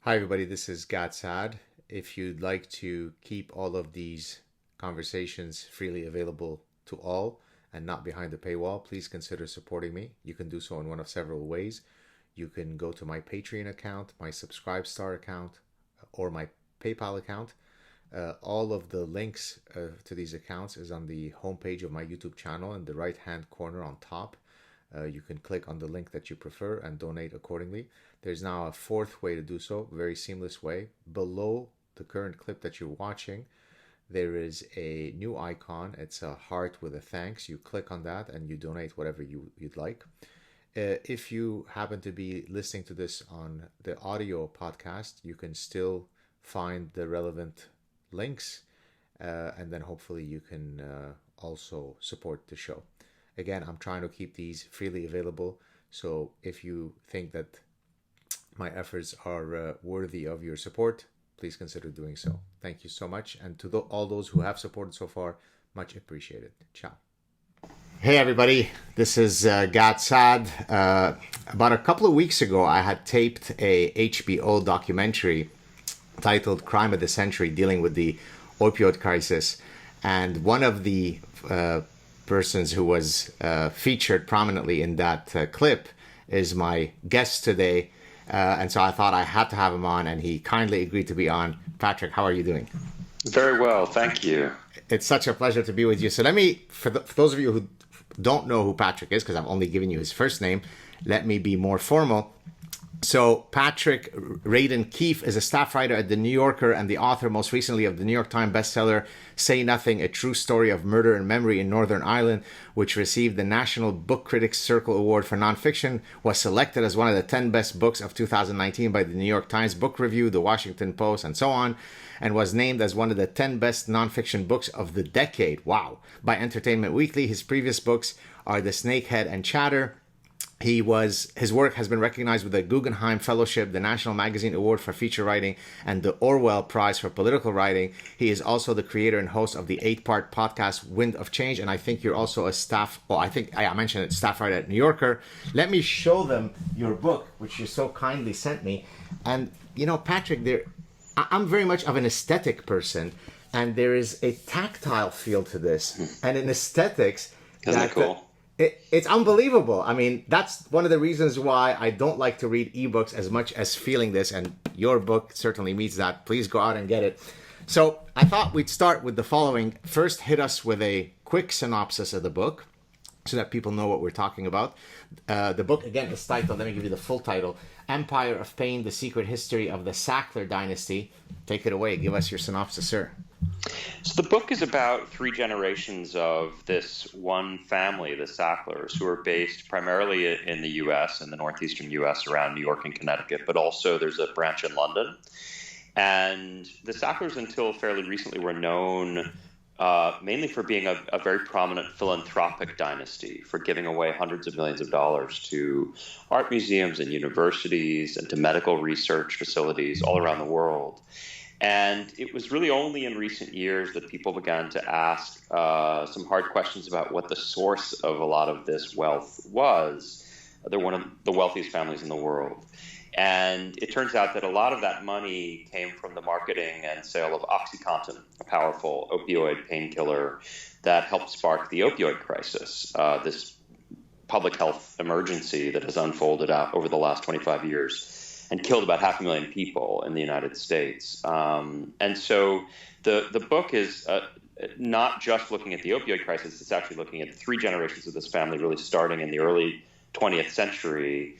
Hi, everybody. This is Saad. If you'd like to keep all of these conversations freely available to all and not behind the paywall, please consider supporting me. You can do so in one of several ways. You can go to my Patreon account, my Subscribestar account, or my PayPal account. All of the links to these accounts is on the homepage of my YouTube channel in the right-hand corner on top. You can click on the link that you prefer and donate accordingly. There's now a fourth way to do so, very seamless way. Below the current clip that you're watching, there is a new icon. It's a heart with a thanks. You click on that and you donate whatever you'd like. If you happen to be listening to this on the audio podcast, you can still find the relevant links, and then hopefully you can also support the show. Again, I'm trying to keep these freely available, so if you think that my efforts are worthy of your support, please consider doing so. Thank you so much, and to all those who have supported so far, much appreciated. Ciao. Hey everybody, this is Saad. About a couple of weeks ago, I had taped a HBO documentary titled Crime of the Century, dealing with the opioid crisis, and one of the persons who was featured prominently in that clip is my guest today, and so I thought I had to have him on, and he kindly agreed to be on. Patrick, how are you doing? Very well, thank you. It's such a pleasure to be with you. So let me, for those of you who don't know who Patrick is, because I've only given you his first name, let me be more formal. So Patrick Radden Keefe is a staff writer at The New Yorker and the author most recently of the New York Times bestseller, Say Nothing, A True Story of Murder and Memory in Northern Ireland, which received the National Book Critics Circle Award for Nonfiction, was selected as one of the 10 best books of 2019 by the New York Times Book Review, the Washington Post, and so on, and was named as one of the 10 best nonfiction books of the decade, wow, by Entertainment Weekly. His previous books are The Snakehead and Chatter. His work has been recognized with the Guggenheim Fellowship, the National Magazine Award for Feature Writing, and the Orwell Prize for Political Writing. He is also the creator and host of the 8-part podcast Wind of Change, and I think you're also a staff, I mentioned it, staff writer at New Yorker. Let me show them your book, which you so kindly sent me. And, you know, Patrick, I'm very much of an aesthetic person, and there is a tactile feel to this, and in aesthetics... Isn't that cool? It's unbelievable. I mean, that's one of the reasons why I don't like to read ebooks as much as feeling this, and your book certainly meets that. Please go out and get it. So I thought we'd start with the following. First, hit us with a quick synopsis of the book so that people know what we're talking about. The book, again, is titled, let me give you the full title, Empire of Pain, The Secret History of the Sackler Dynasty. Take it away. Give us your synopsis, sir. So the book is about 3 generations of this one family, the Sacklers, who are based primarily in the U.S., in the northeastern U.S., around New York and Connecticut, but also there's a branch in London. And the Sacklers, until fairly recently, were known mainly for being a very prominent philanthropic dynasty, for giving away hundreds of millions of dollars to art museums and universities and to medical research facilities all around the world. And it was really only in recent years that people began to ask some hard questions about what the source of a lot of this wealth was. They're one of the wealthiest families in the world. And it turns out that a lot of that money came from the marketing and sale of OxyContin, a powerful opioid painkiller that helped spark the opioid crisis, this public health emergency that has unfolded out over the last 25 years. And killed about 500,000 people in the United States. And so the book is not just looking at the opioid crisis, it's actually looking at 3 generations of this family, really starting in the early 20th century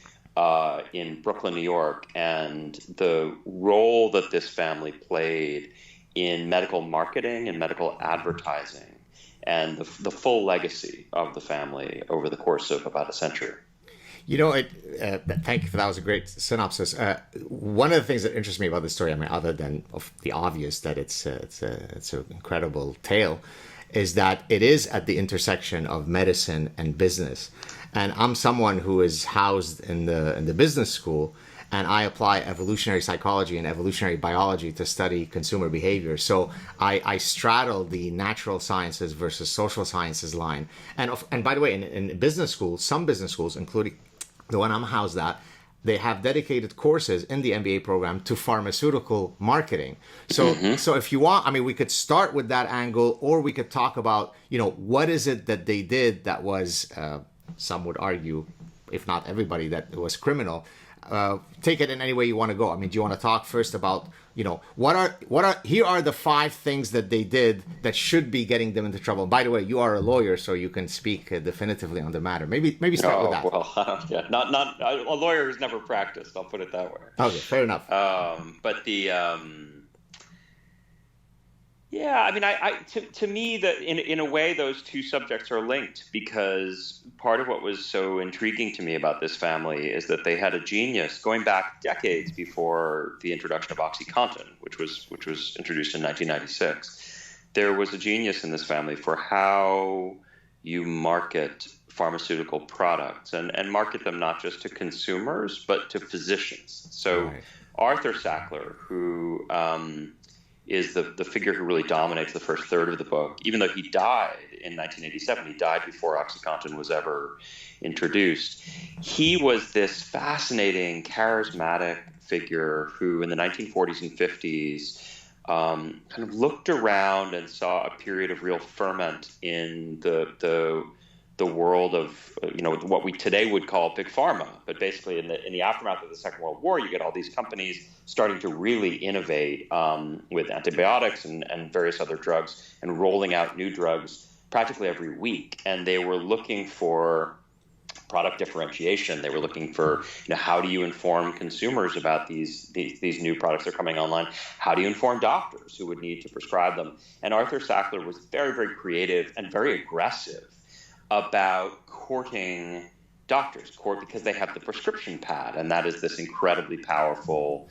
in Brooklyn, New York, and the role that this family played in medical marketing and medical advertising, and the full legacy of the family over the course of about a century. You know, thank you for that. That was a great synopsis. One of the things that interests me about this story, I mean, other than the obvious that it's an incredible tale, is that it is at the intersection of medicine and business. And I'm someone who is housed in the business school, and I apply evolutionary psychology and evolutionary biology to study consumer behavior. So I straddle the natural sciences versus social sciences line. And by the way, in business schools, some business schools, including the one I'm housed at, they have dedicated courses in the MBA program to pharmaceutical marketing. So if you want, I mean, we could start with that angle, or we could talk about, what is it that they did that was, some would argue, if not everybody, that it was criminal. Take it in any way you want to go. I mean, do you want to talk first about, here are the 5 things that they did that should be getting them into trouble? By the way, you are a lawyer, so you can speak definitively on the matter. Maybe start with that. Well, yeah, not a lawyer who's never practiced. I'll put it that way. Okay, fair enough. But yeah, I mean, to me, that in a way, those two subjects are linked, because part of what was so intriguing to me about this family is that they had a genius going back decades before the introduction of OxyContin, which was introduced in 1996. There was a genius in this family for how you market pharmaceutical products and market them not just to consumers but to physicians. So right. Arthur Sackler, who is the figure who really dominates the first third of the book. Even though he died in 1987, he died before OxyContin was ever introduced. He was this fascinating, charismatic figure who in the 1940s and 50s kind of looked around and saw a period of real ferment in the world of what we today would call big pharma, but basically in the aftermath of the Second World War, you get all these companies starting to really innovate with antibiotics and various other drugs, and rolling out new drugs practically every week. And they were looking for product differentiation. They were looking for, how do you inform consumers about these new products that are coming online? How do you inform doctors who would need to prescribe them? And Arthur Sackler was very, very creative and very aggressive about courting doctors, because they have the prescription pad, and that is this incredibly powerful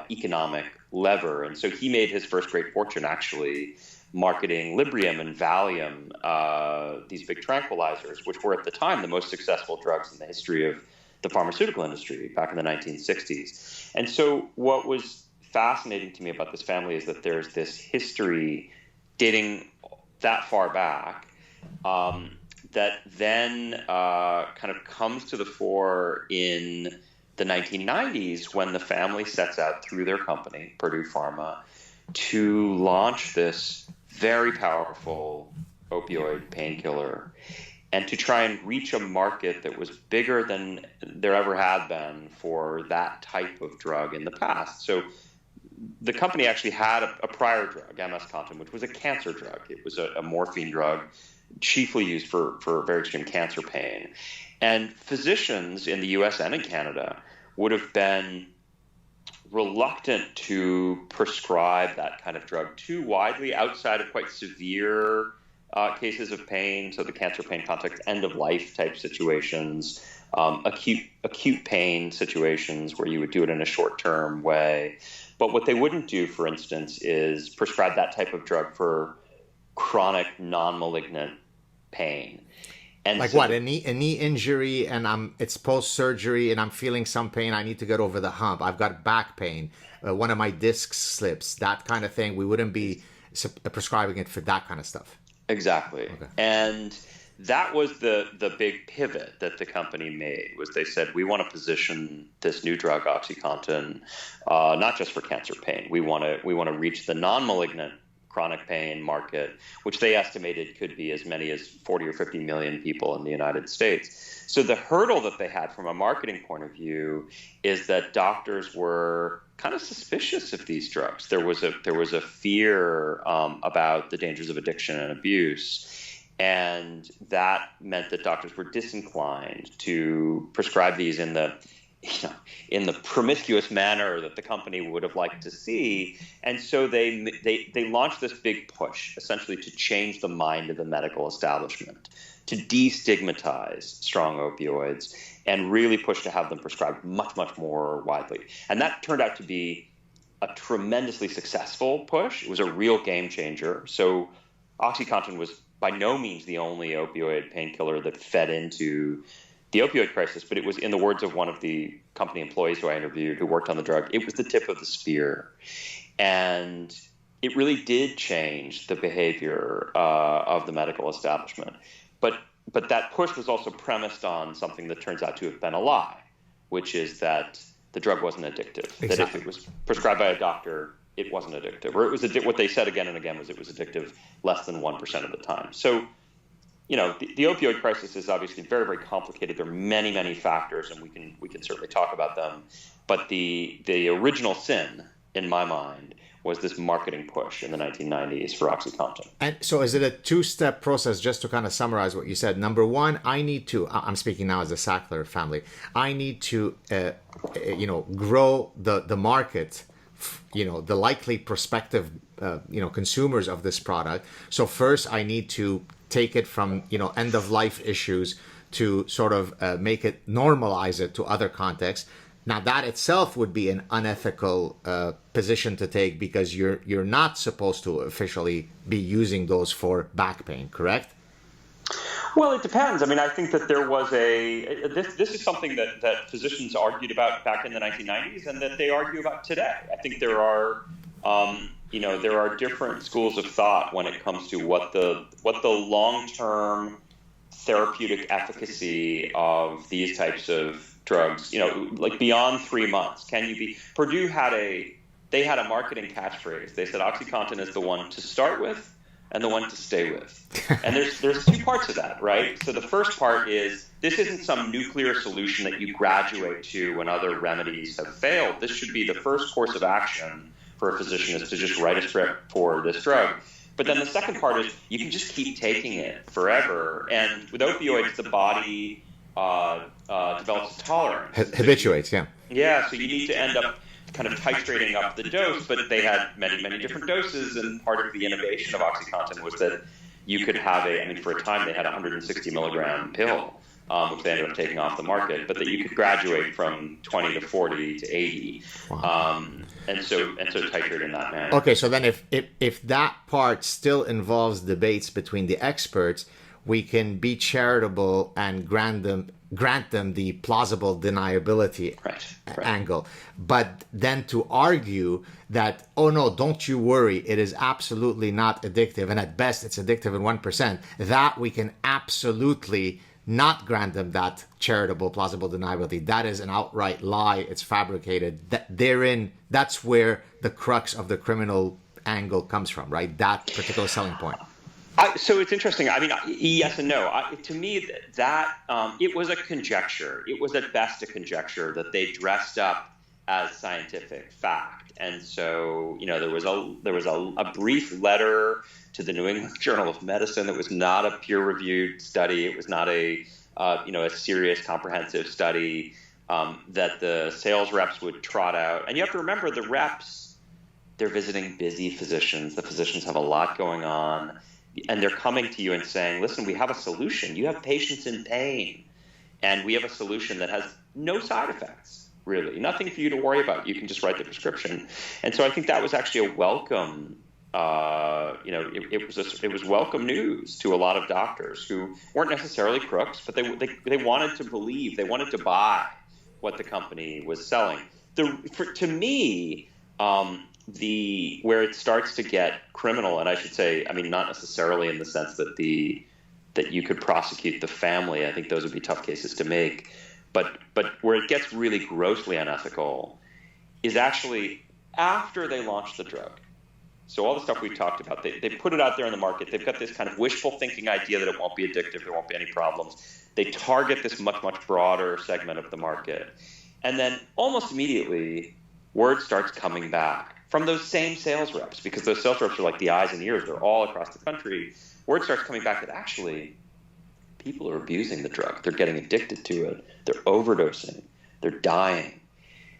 economic lever. And so he made his first great fortune actually marketing Librium and Valium, these big tranquilizers, which were at the time the most successful drugs in the history of the pharmaceutical industry back in the 1960s. And so what was fascinating to me about this family is that there's this history dating that far back, that then kind of comes to the fore in the 1990s when the family sets out through their company, Purdue Pharma, to launch this very powerful opioid painkiller and to try and reach a market that was bigger than there ever had been for that type of drug in the past. So the company actually had a prior drug, MS-Contin, which was a cancer drug. It was a morphine drug chiefly used for very extreme cancer pain. And physicians in the US and in Canada would have been reluctant to prescribe that kind of drug too widely outside of quite severe cases of pain, so the cancer pain context, end-of-life type situations, acute pain situations where you would do it in a short-term way. But what they wouldn't do, for instance, is prescribe that type of drug for chronic non-malignant pain. And like, so what, a knee injury, and it's post-surgery and I'm feeling some pain, I need to get over the hump, I've got back pain, one of my discs slips, that kind of thing. We wouldn't be prescribing it for that kind of stuff. Exactly. Okay. And that was the big pivot that the company made, was they said, we want to position this new drug, OxyContin, not just for cancer pain. We want to reach the non-malignant chronic pain market, which they estimated could be as many as 40 or 50 million people in the United States. So the hurdle that they had from a marketing point of view is that doctors were kind of suspicious of these drugs. There was a fear about the dangers of addiction and abuse. And that meant that doctors were disinclined to prescribe these in the promiscuous manner that the company would have liked to see. And so they launched this big push, essentially to change the mind of the medical establishment, to destigmatize strong opioids, and really push to have them prescribed much, much more widely. And that turned out to be a tremendously successful push. It was a real game changer. So OxyContin was by no means the only opioid painkiller that fed into the opioid crisis, but it was, in the words of one of the company employees who I interviewed who worked on the drug, it was the tip of the spear. And it really did change the behavior of the medical establishment. But that push was also premised on something that turns out to have been a lie, which is that the drug wasn't addictive. Exactly. That if it was prescribed by a doctor, it wasn't addictive. Or it was what they said again and again was it was addictive less than 1% of the time. So, the opioid crisis is obviously very, very complicated. There are many, many factors, and we can certainly talk about them. But the original sin, in my mind, was this marketing push in the 1990s for OxyContin. And so is it a two-step process, just to kind of summarize what you said? Number one, I'm speaking now as the Sackler family, I need to, grow the market, the likely prospective, consumers of this product. So first I need to take it from, end of life issues to sort of make it, normalize it to other contexts. Now that itself would be an unethical position to take, because you're not supposed to officially be using those for back pain, correct? Well, it depends. I mean, I think that there was this is something that physicians argued about back in the 1990s and that they argue about today. I think there are different schools of thought when it comes to what the long-term therapeutic efficacy of these types of drugs, like beyond 3 months. Purdue had a marketing catchphrase. They said OxyContin is the one to start with and the one to stay with. And there's two parts of that, right? So the first part is, this isn't some nuclear solution that you graduate to when other remedies have failed. This should be the first course of action for a physician, is to just write a script for this drug. But then the second part is, you can just keep taking it forever. And with opioids, the body develops a tolerance. Habituates, yeah. Yeah, so you need to end up kind of titrating up the dose, but they had many, many different doses, and part of the innovation of OxyContin was that you could have for a time they had a 160 milligram pill, which they ended up taking off the market, but that you could graduate from 20 to 40 to 80. Wow. And so titrate in that manner. Okay, so then if that part still involves debates between the experts, we can be charitable and grant them the plausible deniability angle. But then to argue that, oh no, don't you worry, it is absolutely not addictive, and at best it's addictive in 1%, that we can absolutely not grant them that charitable plausible deniability. That is an outright lie. It's fabricated. That's where the crux of the criminal angle comes from, right? That particular selling point. So it's interesting. I mean, yes and no. To me, that it was a conjecture. It was at best a conjecture that they dressed up as scientific fact. And so, there was a brief letter to the New England Journal of Medicine that was not a peer-reviewed study. It was not a serious, comprehensive study that the sales reps would trot out. And you have to remember, the reps, they're visiting busy physicians. The physicians have a lot going on. And they're coming to you and saying, listen, we have a solution. You have patients in pain, and we have a solution that has no side effects, really. Nothing for you to worry about. You can just write the prescription. And so I think that was actually a welcome, it was welcome news to a lot of doctors who weren't necessarily crooks, but they wanted to believe, they wanted to buy what the company was selling. To me, where it starts to get criminal, and I should say, not necessarily in the sense that you could prosecute the family. I think those would be tough cases to make. But where it gets really grossly unethical is actually after they launch the drug. So all the stuff we talked about, they put it out there in the market. They've got this kind of wishful thinking idea that it won't be addictive, there won't be any problems. They target this much, much broader segment of the market. And then almost immediately, word starts coming back from those same sales reps, because those sales reps are like the eyes and ears. They're all across the country. Word starts coming back that actually people are abusing the drug. They're getting addicted to it. They're overdosing. They're dying.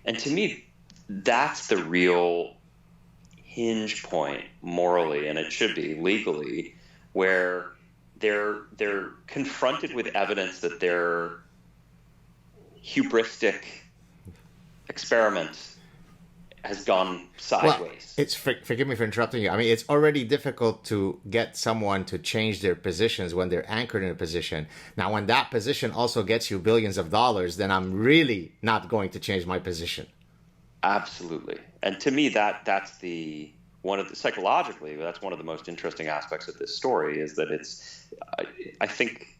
And to me, that's the real hinge point morally, and it should be legally, where they're confronted with evidence that their hubristic experiment has gone sideways. Well, forgive me for interrupting you. It's already difficult to get someone to change their positions when they're anchored in a position. Now, when that position also gets you billions of dollars, then I'm really not going to change my position. Absolutely. And to me, that's psychologically, that's one of the most interesting aspects of this story, is that I think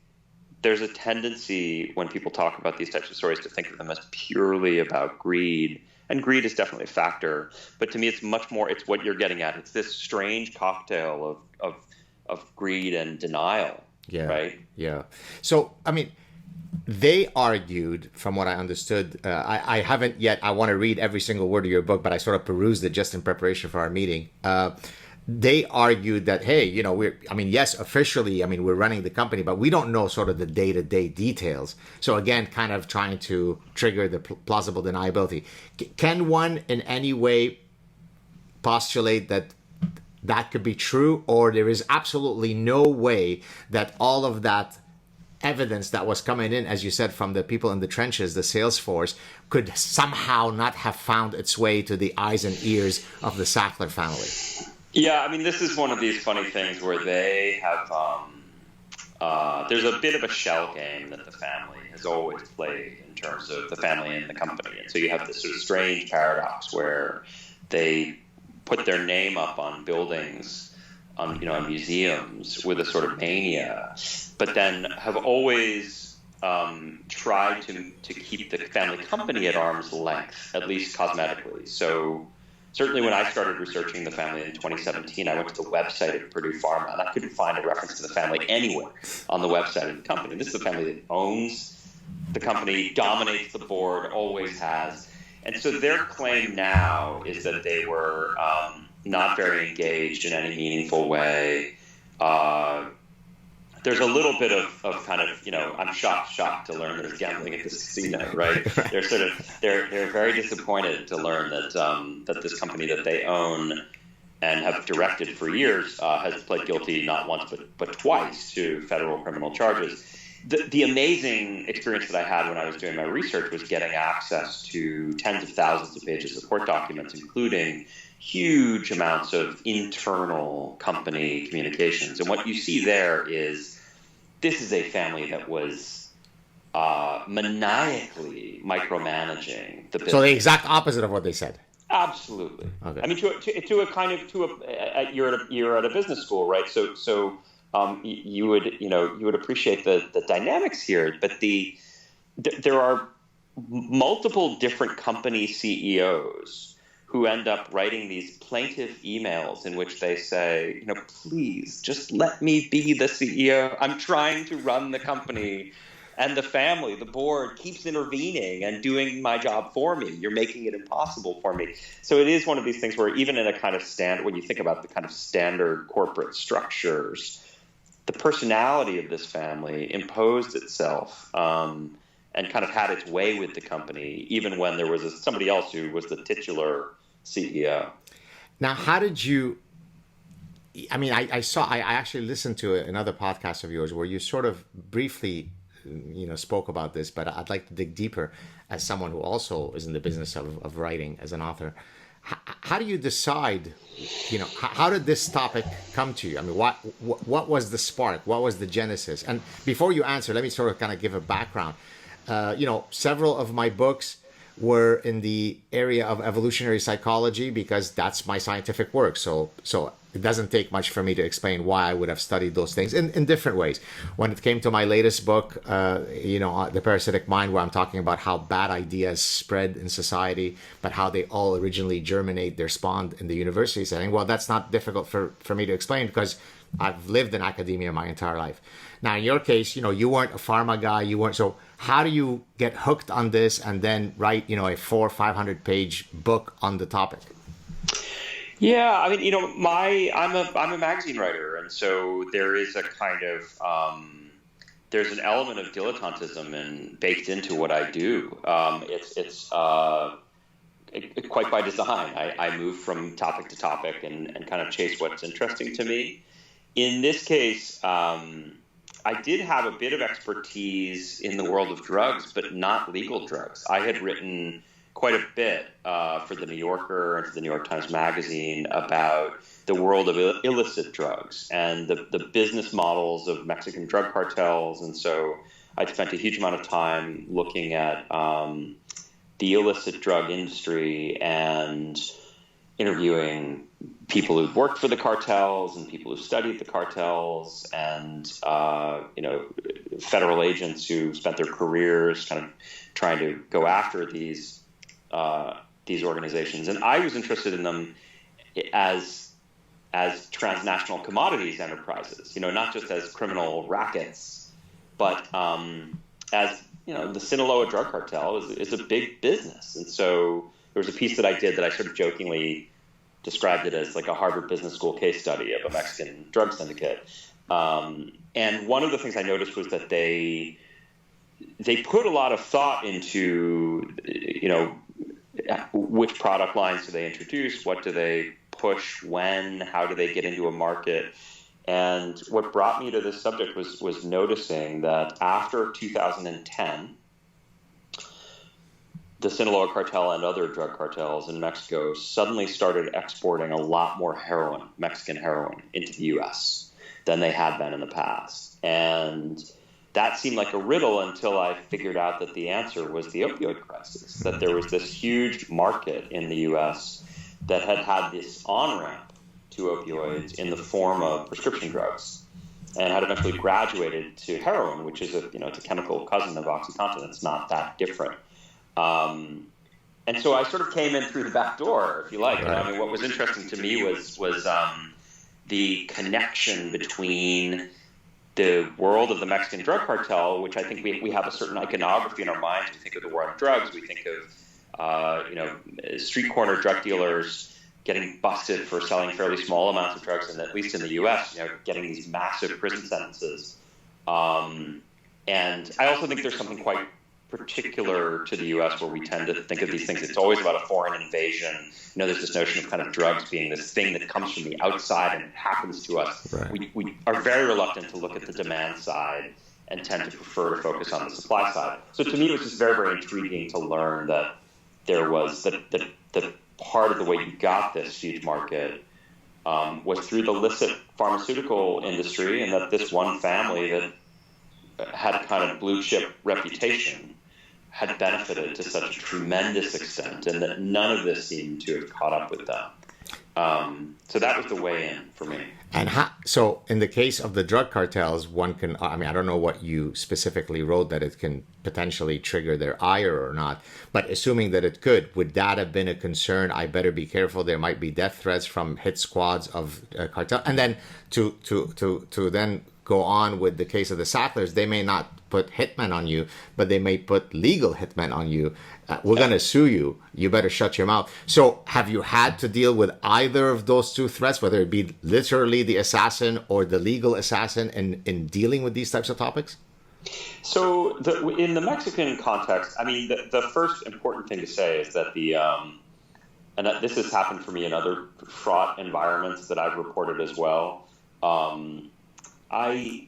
there's a tendency when people talk about these types of stories to think of them as purely about greed. And greed is definitely a factor. But to me, it's much more, it's what you're getting at. It's this strange cocktail of greed and denial. Yeah. Right? Yeah. So, I mean, they argued, from what I understood, I haven't yet, I want to read every single word of your book, but I sort of perused it just in preparation for our meeting. They argued that, hey, you know, yes, officially, we're running the company, but we don't know sort of the day-to-day details. So again, kind of trying to trigger the plausible deniability. Can one in any way postulate that that could be true, or there is absolutely no way that all of that evidence that was coming in, as you said, from the people in the trenches, the sales force, could somehow not have found its way to the eyes and ears of the Sackler family? Yeah, this is one of these funny things where they have, there's a bit of a shell game that the family has always played in terms of the family and the company. And so you have this sort of strange paradox where they put their name up on buildings, on museums with a sort of mania, but then have always tried to keep the family company at arm's length, at least cosmetically. So certainly when I started researching the family in 2017, I went to the website of Purdue Pharma, and I couldn't find a reference to the family anywhere on the website of the company. This is the family that owns the company, dominates the board, always has. And so their claim now is that they were not very engaged in any meaningful way. There's a little bit of kind of, I'm shocked to learn there's gambling at this casino, right? They're very disappointed to learn that this company that they own and have directed for years has pled guilty not once but twice to federal criminal charges. The amazing experience that I had when I was doing my research was getting access to tens of thousands of pages of court documents, including huge amounts of internal company communications. And what you see there is this is a family that was maniacally micromanaging the business. So the exact opposite of what they said. Absolutely. Okay. You're at a business school, right? So you would appreciate the dynamics here, but there are multiple different company CEOs who end up writing these plaintive emails in which they say, please just let me be the CEO. I'm trying to run the company, and the family, the board, keeps intervening and doing my job for me. You're making it impossible for me. So it is one of these things where even in a kind of when you think about the kind of standard corporate structures, the personality of this family imposed itself and kind of had its way with the company, even when there was somebody else who was the titular CEO. Now, how did you? I actually listened to another podcast of yours where you sort of briefly, spoke about this, but I'd like to dig deeper as someone who also is in the business of writing as an author. How do you decide? How did this topic come to you? What was the spark? What was the genesis? And before you answer, let me sort of kind of give a background. Several of my books were in the area of evolutionary psychology because that's my scientific work. So it doesn't take much for me to explain why I would have studied those things in different ways. When it came to my latest book, The Parasitic Mind, where I'm talking about how bad ideas spread in society, but how they all originally germinate, they're spawned in the university setting. Well, that's not difficult for me to explain because I've lived in academia my entire life. Now, in your case, you weren't a pharma guy. So how do you get hooked on this and then write, a 400-500 page book on the topic? Yeah, I'm a magazine writer, and so there is a kind of there's an element of dilettantism baked into what I do. It's quite by design. I move from topic to topic and kind of chase what's interesting to me. In this case, I did have a bit of expertise in the world of drugs, but not legal drugs. I had written quite a bit for the New Yorker and for the New York Times Magazine about the world of illicit drugs and the business models of Mexican drug cartels. And so I'd spent a huge amount of time looking at the illicit drug industry and interviewing people who've worked for the cartels and people who studied the cartels and, federal agents who spent their careers kind of trying to go after these organizations. And I was interested in them as transnational commodities enterprises, not just as criminal rackets, but as, the Sinaloa drug cartel is a big business. And so there was a piece that I did that I sort of jokingly described it as like a Harvard Business School case study of a Mexican drug syndicate. And one of the things I noticed was that they put a lot of thought into, which product lines do they introduce, what do they push, when, how do they get into a market. And what brought me to this subject was noticing that after 2010, the Sinaloa cartel and other drug cartels in Mexico suddenly started exporting a lot more heroin, Mexican heroin, into the U.S. than they had been in the past. And that seemed like a riddle until I figured out that the answer was the opioid crisis, that there was this huge market in the U.S. that had this on-ramp to opioids in the form of prescription drugs and had eventually graduated to heroin, which is it's a chemical cousin of OxyContin. It's not that different. And so I sort of came in through the back door, if you like. Right. I mean, what was interesting to me was the connection between the world of the Mexican drug cartel, which I think we have a certain iconography in our minds. We think of the war on drugs. We think of street corner drug dealers getting busted for selling fairly small amounts of drugs, and at least in the U.S., getting these massive prison sentences. And I also think there's something quite particular to the U.S. where we tend to think of these things. It's always about a foreign invasion. There's this notion of kind of drugs being this thing that comes from the outside and happens to us. Right. We are very reluctant to look at the demand side and tend to prefer to focus on the supply side. So to me, it was just very, very intriguing to learn that there was that part of the way you got this huge market was through the illicit pharmaceutical industry, and that this one family that had a kind of blue chip reputation had benefited to such a tremendous extent, and that none of this seemed to have caught up with them. So that was the way in for me. And so in the case of the drug cartels, one can, I don't know what you specifically wrote that it can potentially trigger their ire or not, but assuming that it could, would that have been a concern? I better be careful. There might be death threats from hit squads of cartel. And then to then go on with the case of the Sacklers, they may not put hitmen on you, but they may put legal hitmen on you. We're going to sue you. You better shut your mouth. So have you had to deal with either of those two threats, whether it be literally the assassin or the legal assassin, in dealing with these types of topics? So in the Mexican context, the first important thing to say is that this has happened for me in other fraught environments that I've reported as well. I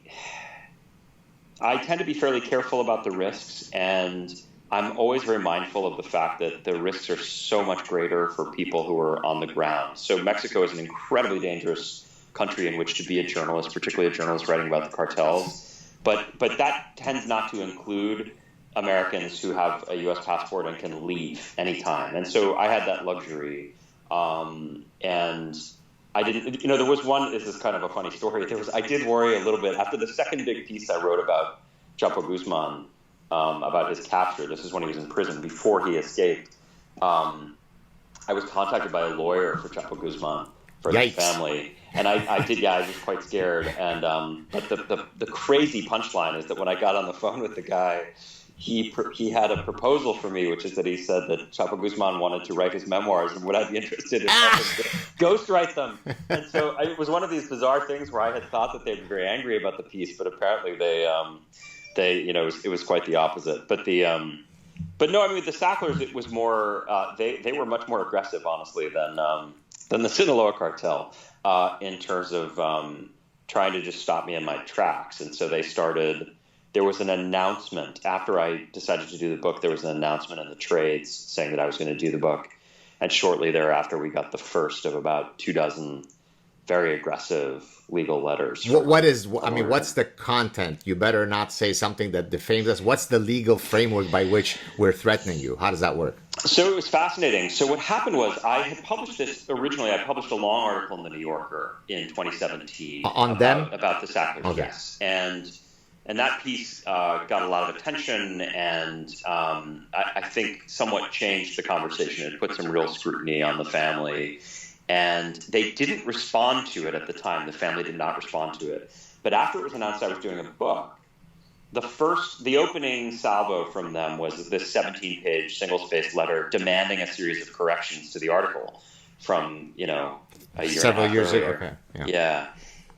tend to be fairly careful about the risks, and I'm always very mindful of the fact that the risks are so much greater for people who are on the ground. So Mexico is an incredibly dangerous country in which to be a journalist, particularly a journalist writing about the cartels. But that tends not to include Americans who have a U.S. passport and can leave anytime. And so I had that luxury. And I didn't, there was one, this is kind of a funny story. I did worry a little bit after the second big piece I wrote about Chapo Guzman, about his capture. This is when he was in prison before he escaped. I was contacted by a lawyer for Chapo Guzman, for his family. And I was quite scared. And, but the crazy punchline is that when I got on the phone with the guy, he had a proposal for me, which is that he said that Chapo Guzman wanted to write his memoirs, and would I be interested in ghostwrite them? And so it was one of these bizarre things where I had thought that they'd be very angry about the piece, but apparently they it was quite the opposite. But no, the Sacklers, it was more they were much more aggressive, honestly, than the Sinaloa cartel in terms of trying to just stop me in my tracks. And so they started. There was an announcement after I decided to do the book. There was an announcement in the trades saying that I was going to do the book, and shortly thereafter, we got the first of about 24 very aggressive legal letters. What's the content? You better not say something that defames us. What's the legal framework by which we're threatening you? How does that work? So it was fascinating. So what happened was I had published this originally. I published a long article in the New Yorker in 2017 about the Sacklers. Okay. Yes, and that piece got a lot of attention, and I think somewhat changed the conversation. It put some real scrutiny on the family, and they didn't respond to it at the time. The family did not respond to it. But after it was announced I was doing a book, the opening salvo from them was this 17-page single-spaced letter demanding a series of corrections to the article from, a year several years ago. Okay. Yeah. Yeah.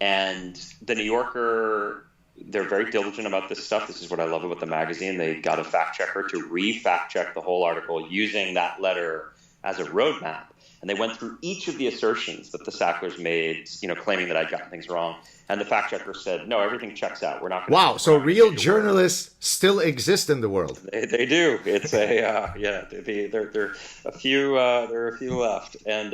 And the New Yorker, they're very diligent about this stuff. This is what I love about the magazine. They got a fact checker to re-fact check the whole article using that letter as a roadmap. And they went through each of the assertions that the Sacklers made, claiming that I'd gotten things wrong. And the fact checker said, no, everything checks out. We're not going to. Wow. So real journalists still exist in the world. They do. It's there are a few left. And,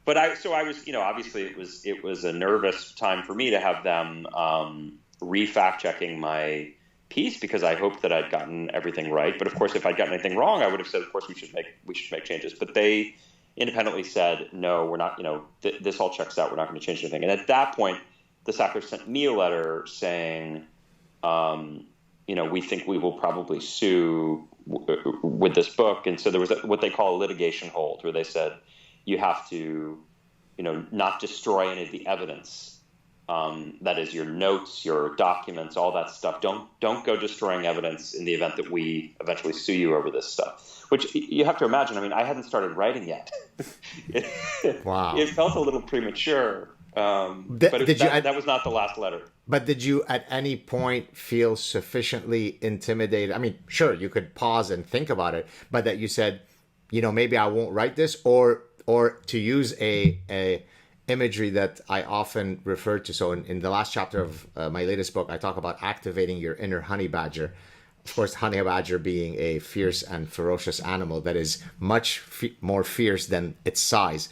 but I was, obviously it was a nervous time for me to have them re-fact checking my piece, because I hoped that I'd gotten everything right. But of course, if I'd gotten anything wrong, I would have said, of course, we should make changes. But they independently said, no, we're not, this all checks out. We're not going to change anything. And at that point, the Sacklers sent me a letter saying, we think we will probably sue with this book. And so there was what they call a litigation hold, where they said, you have to, not destroy any of the evidence. That is your notes, your documents, all that stuff. Don't go destroying evidence in the event that we eventually sue you over this stuff. Which you have to imagine. I mean, I hadn't started writing yet. Wow. It felt a little premature. That was not the last letter. But did you at any point feel sufficiently intimidated? I mean, sure, you could pause and think about it, but that you said, maybe I won't write this, or to use a imagery that I often refer to. So in the last chapter of my latest book, I talk about activating your inner honey badger. Of course, honey badger being a fierce and ferocious animal that is much more fierce than its size.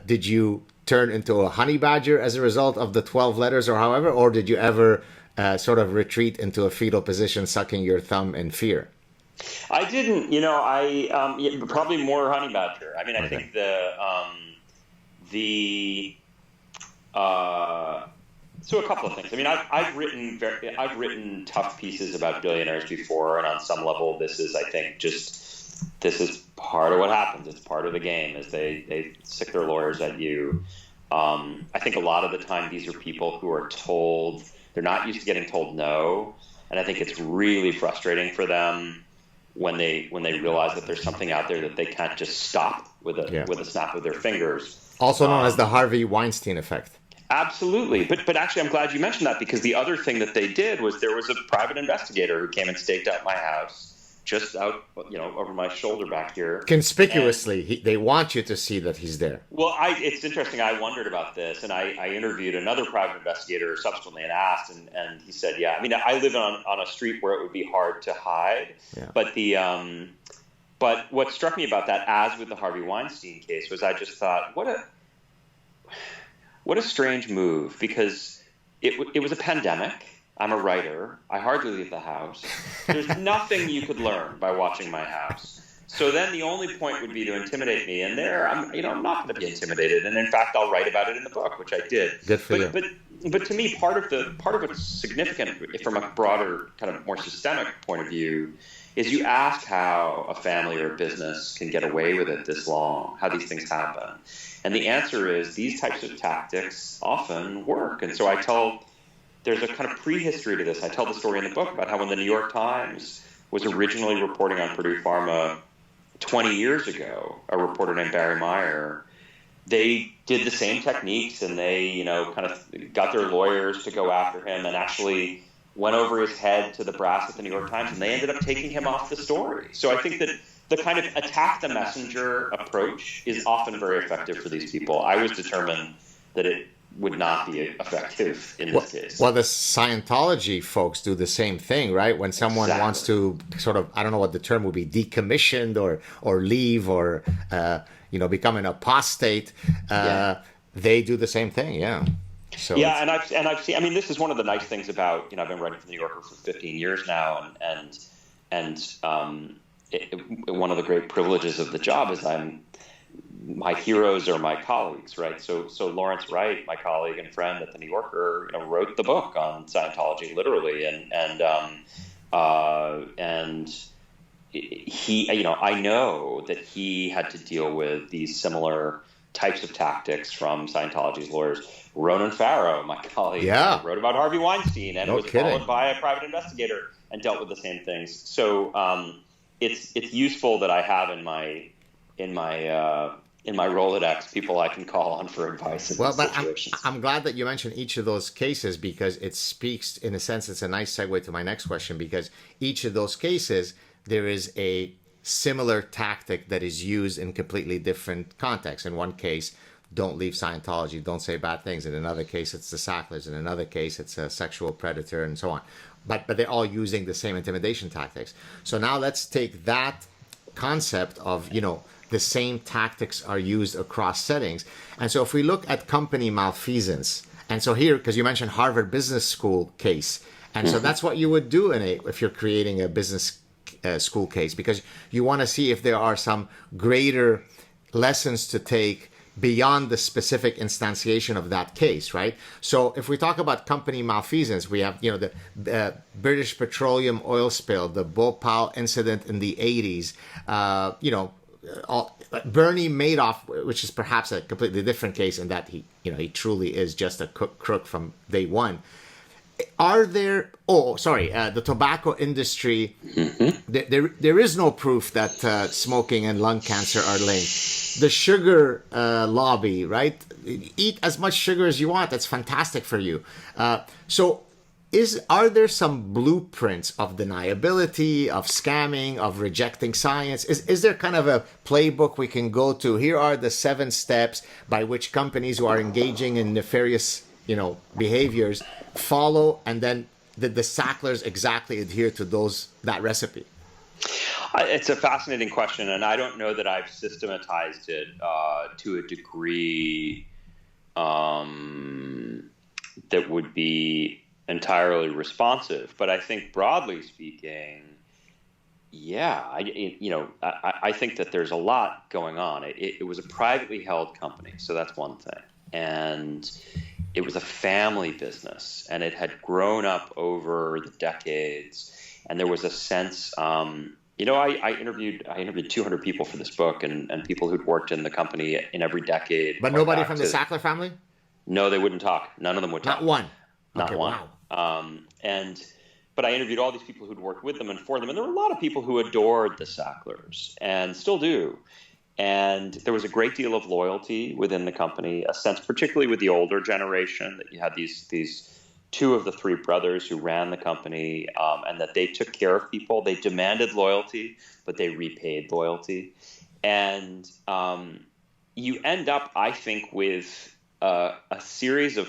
Did you turn into a honey badger as a result of the 12 letters or however, or did you ever sort of retreat into a fetal position, sucking your thumb in fear? I didn't, probably more honey badger. I mean, I think so a couple of things. I mean, I've written tough pieces about billionaires before, and on some level, this is part of what happens. It's part of the game, as they sick their lawyers at you. I think a lot of the time these are people who are told, they're not used to getting told no, and I think it's really frustrating for them when they realize that there's something out there that they can't just stop with a snap of their fingers. Also known as the Harvey Weinstein effect. Absolutely. But actually, I'm glad you mentioned that, because the other thing that they did was there was a private investigator who came and staked out my house just out, over my shoulder back here. Conspicuously, they want you to see that he's there. Well, it's interesting. I wondered about this, and I interviewed another private investigator subsequently and asked, and he said, yeah. I mean, I live on a street where it would be hard to hide, yeah. But what struck me about that, as with the Harvey Weinstein case, was I just thought, what a strange move, because it was a pandemic. I'm a writer. I hardly leave the house. There's nothing you could learn by watching my house. So then the only point would be to intimidate me, and I'm not going to be intimidated. And in fact, I'll write about it in the book, which I did. Good for you. But to me, part of what's significant from a broader, kind of more systemic point of view, is you ask how a family or a business can get away with it this long, how these things happen. And the answer is these types of tactics often work. And so there's a kind of prehistory to this. I tell the story in the book about how when the New York Times was originally reporting on Purdue Pharma 20 years ago, a reporter named Barry Meyer, they did the same techniques, and they, kind of got their lawyers to go after him and actually went over his head to the brass at the New York Times, and they ended up taking him off the story. So I think that the kind of attack the messenger approach is often very effective for these people. I was determined that it would not be effective in this case. Well, the Scientology folks do the same thing, right? When someone wants to sort of, I don't know what the term would be, decommissioned or leave or, become an apostate, They do the same thing, yeah. So Yeah, it's and I've seen. I mean, this is one of the nice things about, I've been writing for the New Yorker for 15 years now, one of the great privileges of the job is my heroes are my colleagues, right? So Lawrence Wright, my colleague and friend at the New Yorker, wrote the book on Scientology, literally, and he, I know that he had to deal with these similar types of tactics from Scientology's lawyers. Ronan Farrow, my colleague, yeah, wrote about Harvey Weinstein and no was kidding. followed by a private investigator and dealt with the same things. So it's useful that I have in my Rolodex people I can call on for advice in these situations. I'm glad that you mentioned each of those cases, because it speaks, in a sense, it's a nice segue to my next question, because each of those cases, there is a similar tactic that is used in completely different contexts. In one case, don't leave Scientology, don't say bad things. In another case, it's the Sacklers. In another case, it's a sexual predator, and so on. But they're all using the same intimidation tactics. So now let's take that concept of, the same tactics are used across settings. And so if we look at company malfeasance, and so here, because you mentioned Harvard Business School case, and so that's what you would do if you're creating a business school case, because you want to see if there are some greater lessons to take beyond the specific instantiation of that case, right? So if we talk about company malfeasance, we have, the British Petroleum oil spill, the Bhopal incident in the 80s, Bernie Madoff, which is perhaps a completely different case in that he truly is just a crook from day one. Are there? The tobacco industry. There is no proof that smoking and lung cancer are linked. The sugar lobby, right? Eat as much sugar as you want. That's fantastic for you. Are there some blueprints of deniability, of scamming, of rejecting science? Is there kind of a playbook we can go to? Here are the 7 steps by which companies who are engaging in nefarious, behaviors follow, and then the Sacklers exactly adhere to that recipe? It's a fascinating question, and I don't know that I've systematized it to a degree that would be entirely responsive. But I think, broadly speaking, I think that there's a lot going on. It was a privately held company, so that's one thing, and it was a family business, and it had grown up over the decades, and there was a sense. I interviewed 200 people for this book, and people who'd worked in the company in every decade. But nobody from the Sackler family? No, they wouldn't talk. None of them would talk. Not one. Not okay, one. Wow. But I interviewed all these people who'd worked with them and for them, and there were a lot of people who adored the Sacklers and still do. And there was a great deal of loyalty within the company, a sense, particularly with the older generation, that you had these 2 of the 3 brothers who ran the company, and that they took care of people. They demanded loyalty, but they repaid loyalty. And you end up, I think, with a series of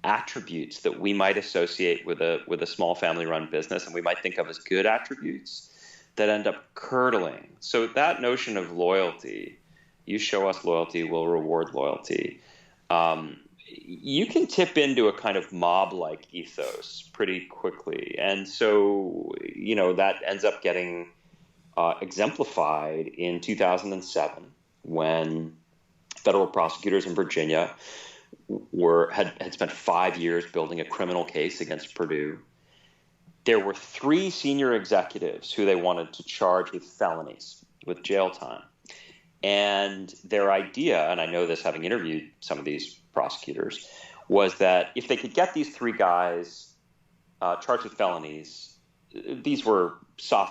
attributes that we might associate with a small family-run business, and we might think of as good attributes, that end up curdling. So that notion of loyalty, you show us loyalty, we'll reward loyalty. You can tip into a kind of mob-like ethos pretty quickly. And so, that ends up getting exemplified in 2007 when federal prosecutors in Virginia had spent 5 years building a criminal case against Purdue. There were 3 senior executives who they wanted to charge with felonies, with jail time. And their idea, and I know this having interviewed some of these prosecutors, was that if they could get these 3 guys charged with felonies, these were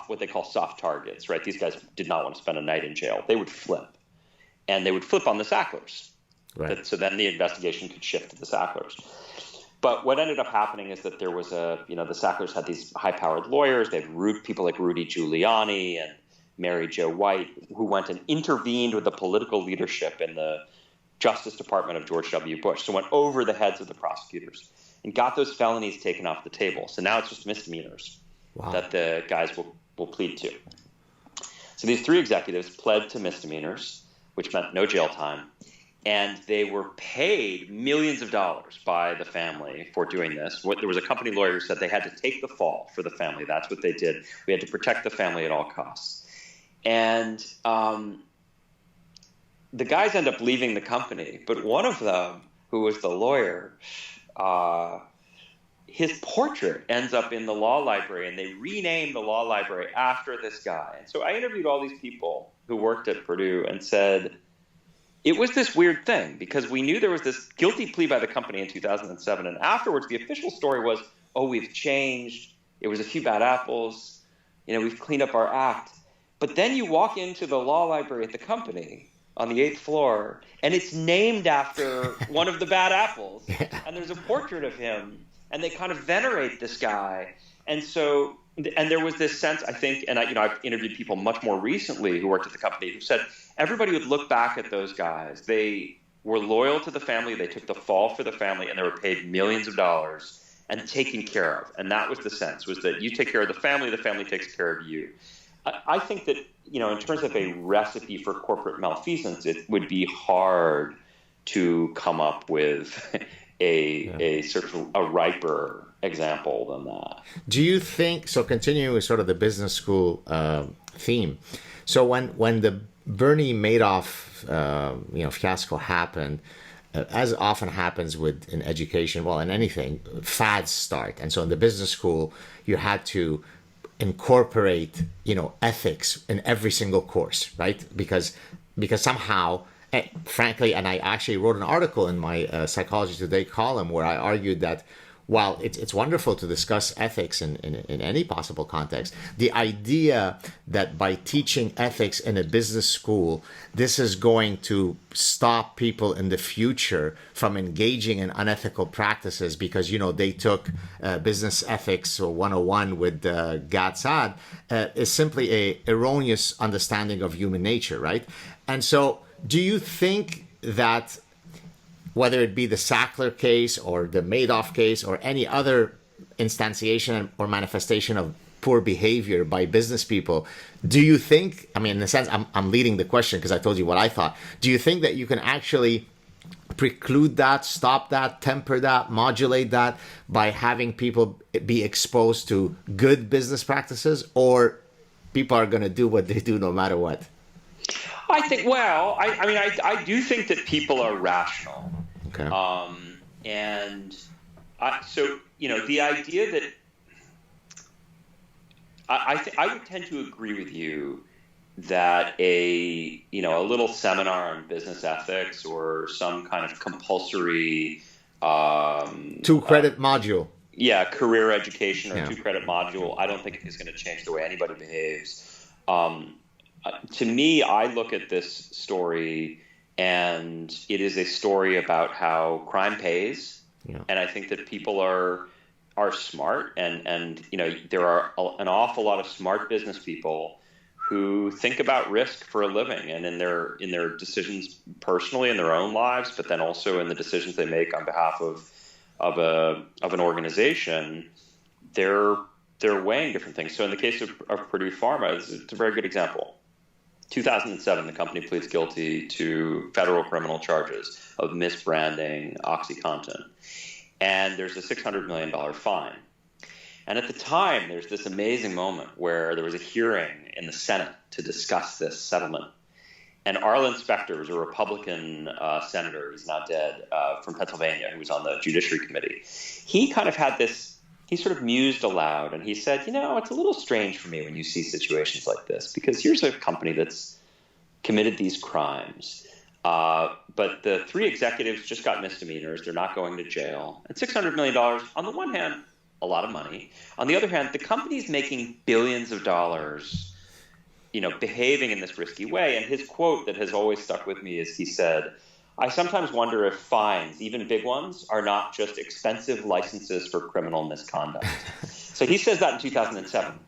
what they call soft targets, right? These guys did not want to spend a night in jail. They would flip. And they would flip on the Sacklers. Right. So then the investigation could shift to the Sacklers. But what ended up happening is that there was the Sacklers had these high-powered lawyers. They had people like Rudy Giuliani and Mary Jo White, who went and intervened with the political leadership in the Justice Department of George W. Bush. So went over the heads of the prosecutors and got those felonies taken off the table. So now it's just misdemeanors that the guys will plead to. So these 3 executives pled to misdemeanors, which meant no jail time. And they were paid millions of dollars by the family for doing this. There was a company lawyer who said they had to take the fall for the family. That's what they did. We had to protect the family at all costs. And the guys end up leaving the company. But one of them, who was the lawyer, his portrait ends up in the law library, and they renamed the law library after this guy. And so I interviewed all these people who worked at Purdue and said, it was this weird thing because we knew there was this guilty plea by the company in 2007. And afterwards, the official story was, oh, we've changed. It was a few bad apples. We've cleaned up our act. But then you walk into the law library at the company on the 8th floor, and it's named after one of the bad apples. And there's a portrait of him, and they kind of venerate this guy. And so, and there was this sense, I think, and I've interviewed people much more recently who worked at the company who said everybody would look back at those guys. They were loyal to the family. They took the fall for the family, and they were paid millions of dollars and taken care of. And that was the sense, was that you take care of the family takes care of you. I think that, in terms of a recipe for corporate malfeasance, it would be hard to come up with a sort of a riper example than that. Do you think, so continuing with sort of the business school theme, so when the Bernie Madoff fiasco happened, as often happens in education, well, in anything, fads start. And so in the business school, you had to incorporate, ethics in every single course, right? Because somehow, frankly, and I actually wrote an article in my Psychology Today column where I argued that while it's wonderful to discuss ethics in any possible context, the idea that by teaching ethics in a business school, this is going to stop people in the future from engaging in unethical practices because, they took business ethics 101 with Gad Saad is simply a erroneous understanding of human nature, right? And so do you think that whether it be the Sackler case or the Madoff case or any other instantiation or manifestation of poor behavior by business people, do you think, in a sense, I'm leading the question because I told you what I thought. Do you think that you can actually preclude that, stop that, temper that, modulate that by having people be exposed to good business practices, or people are going to do what they do no matter what? I think, I do think that people are rational. Okay. The idea that I would tend to agree with you that a little seminar on business ethics or some kind of compulsory 2-credit module. Yeah, career education or 2-credit module, I don't think is going to change the way anybody behaves. To me, I look at this story and it is a story about how crime pays. Yeah. And I think that people are smart and there are an awful lot of smart business people who think about risk for a living and in their decisions personally in their own lives, but then also in the decisions they make on behalf of an organization, they're weighing different things. So in the case of Purdue Pharma, it's a very good example. 2007, the company pleads guilty to federal criminal charges of misbranding OxyContin. And there's a $600 million fine. And at the time, there's this amazing moment where there was a hearing in the Senate to discuss this settlement. And Arlen Specter was a Republican senator, he's now dead, from Pennsylvania, who was on the Judiciary Committee. He kind of had this, he sort of mused aloud, and he said, it's a little strange for me when you see situations like this, because here's a company that's committed these crimes. But the 3 executives just got misdemeanors. They're not going to jail. And $600 million, on the one hand, a lot of money. On the other hand, the company's making billions of dollars, behaving in this risky way. And his quote that has always stuck with me is he said, I sometimes wonder if fines, even big ones, are not just expensive licenses for criminal misconduct. So he says that in 2007.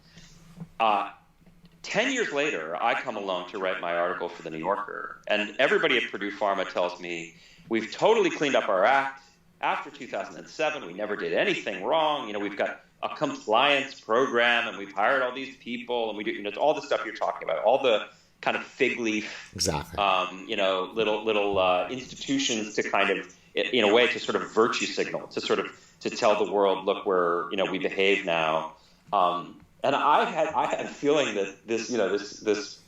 10 years later, I come along to write my article for The New Yorker, and everybody at Purdue Pharma tells me, we've totally cleaned up our act. After 2007, we never did anything wrong. We've got a compliance program, and we've hired all these people, and we do all the stuff you're talking about, all the kind of fig leaf, Exactly. little institutions to kind of, in a way, to sort of virtue signal, to sort of to tell the world, look, we behave now. And I had a feeling that this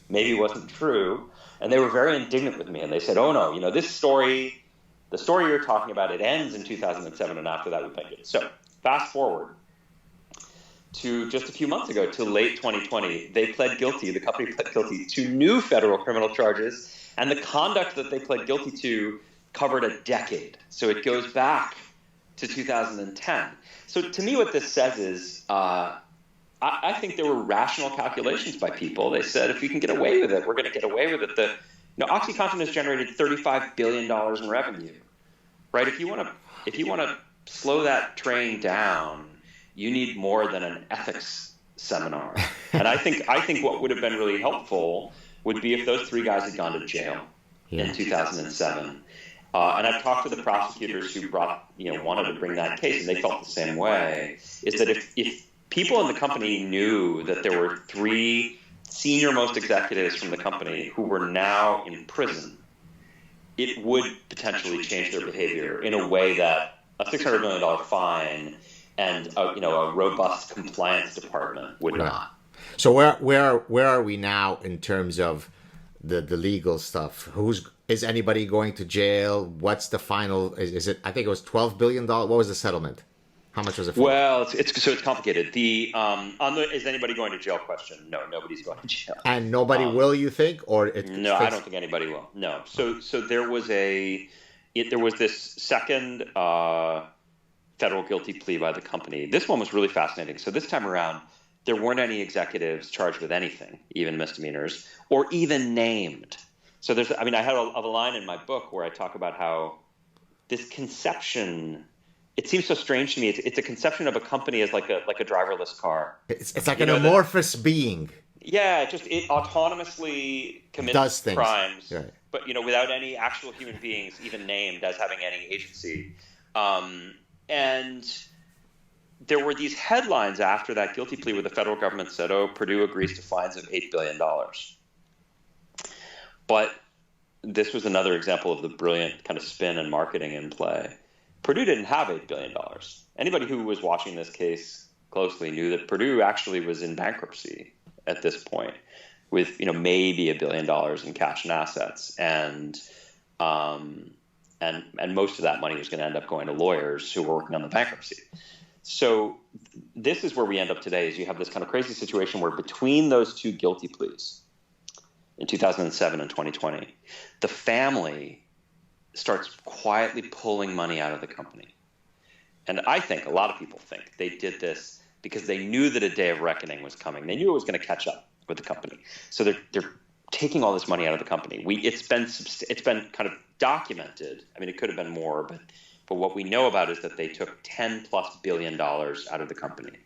maybe wasn't true, and they were very indignant with me, and they said, oh no, this story, the story you're talking about, it ends in 2007, and after that we think it. So fast forward to just a few months ago, to late 2020, they pled guilty, the company pled guilty to new federal criminal charges, and the conduct that they pled guilty to covered a decade. So it goes back to 2010. So to me, what this says is, I think there were rational calculations by people. They said, if we can get away with it, we're going to get away with it. OxyContin has generated $35 billion in revenue, right? If you want to slow that train down, you need more than an ethics seminar. And I think what would have been really helpful would be if those three guys had gone to jail in 2007. And I've talked to the prosecutors who wanted to bring that case, and they felt the same way, is that if people in the company knew that there were three senior-most executives from the company who were now in prison, it would potentially change their behavior in a way that a $600 million fine and a robust compliance department would not. So where are we now in terms of the legal stuff? Is anybody going to jail? What's the final? Is it? I think it was $12 billion. What was the settlement? How much was it for? Well, it's complicated. On the is anybody going to jail question? No, nobody's going to jail. And nobody will, you think, or no? I don't think anybody will. No. So there was this second federal guilty plea by the company. This one was really fascinating. So this time around, there weren't any executives charged with anything, even misdemeanors, or even named. So I had a line in my book where I talk about how this conception, it seems so strange to me. It's a conception of a company as like a driverless car. It's like an amorphous being. Yeah, it autonomously commits crimes, right, but without any actual human beings even named as having any agency. And there were these headlines after that guilty plea where the federal government said, "Oh, Purdue agrees to fines of $8 billion." But this was another example of the brilliant kind of spin and marketing in play. Purdue didn't have $8 billion. Anybody who was watching this case closely knew that Purdue actually was in bankruptcy at this point, with maybe $1 billion in cash and assets, and most of that money was going to end up going to lawyers who were working on the bankruptcy. So this is where we end up today, is you have this kind of crazy situation where between those two guilty pleas in 2007 and 2020, the family starts quietly pulling money out of the company. And I think, a lot of people think, they did this because they knew that a day of reckoning was coming. They knew it was going to catch up with the company. So they're taking all this money out of the company. It's been kind of documented. I mean, it could have been more, but what we know about is that they took $10+ billion out of the company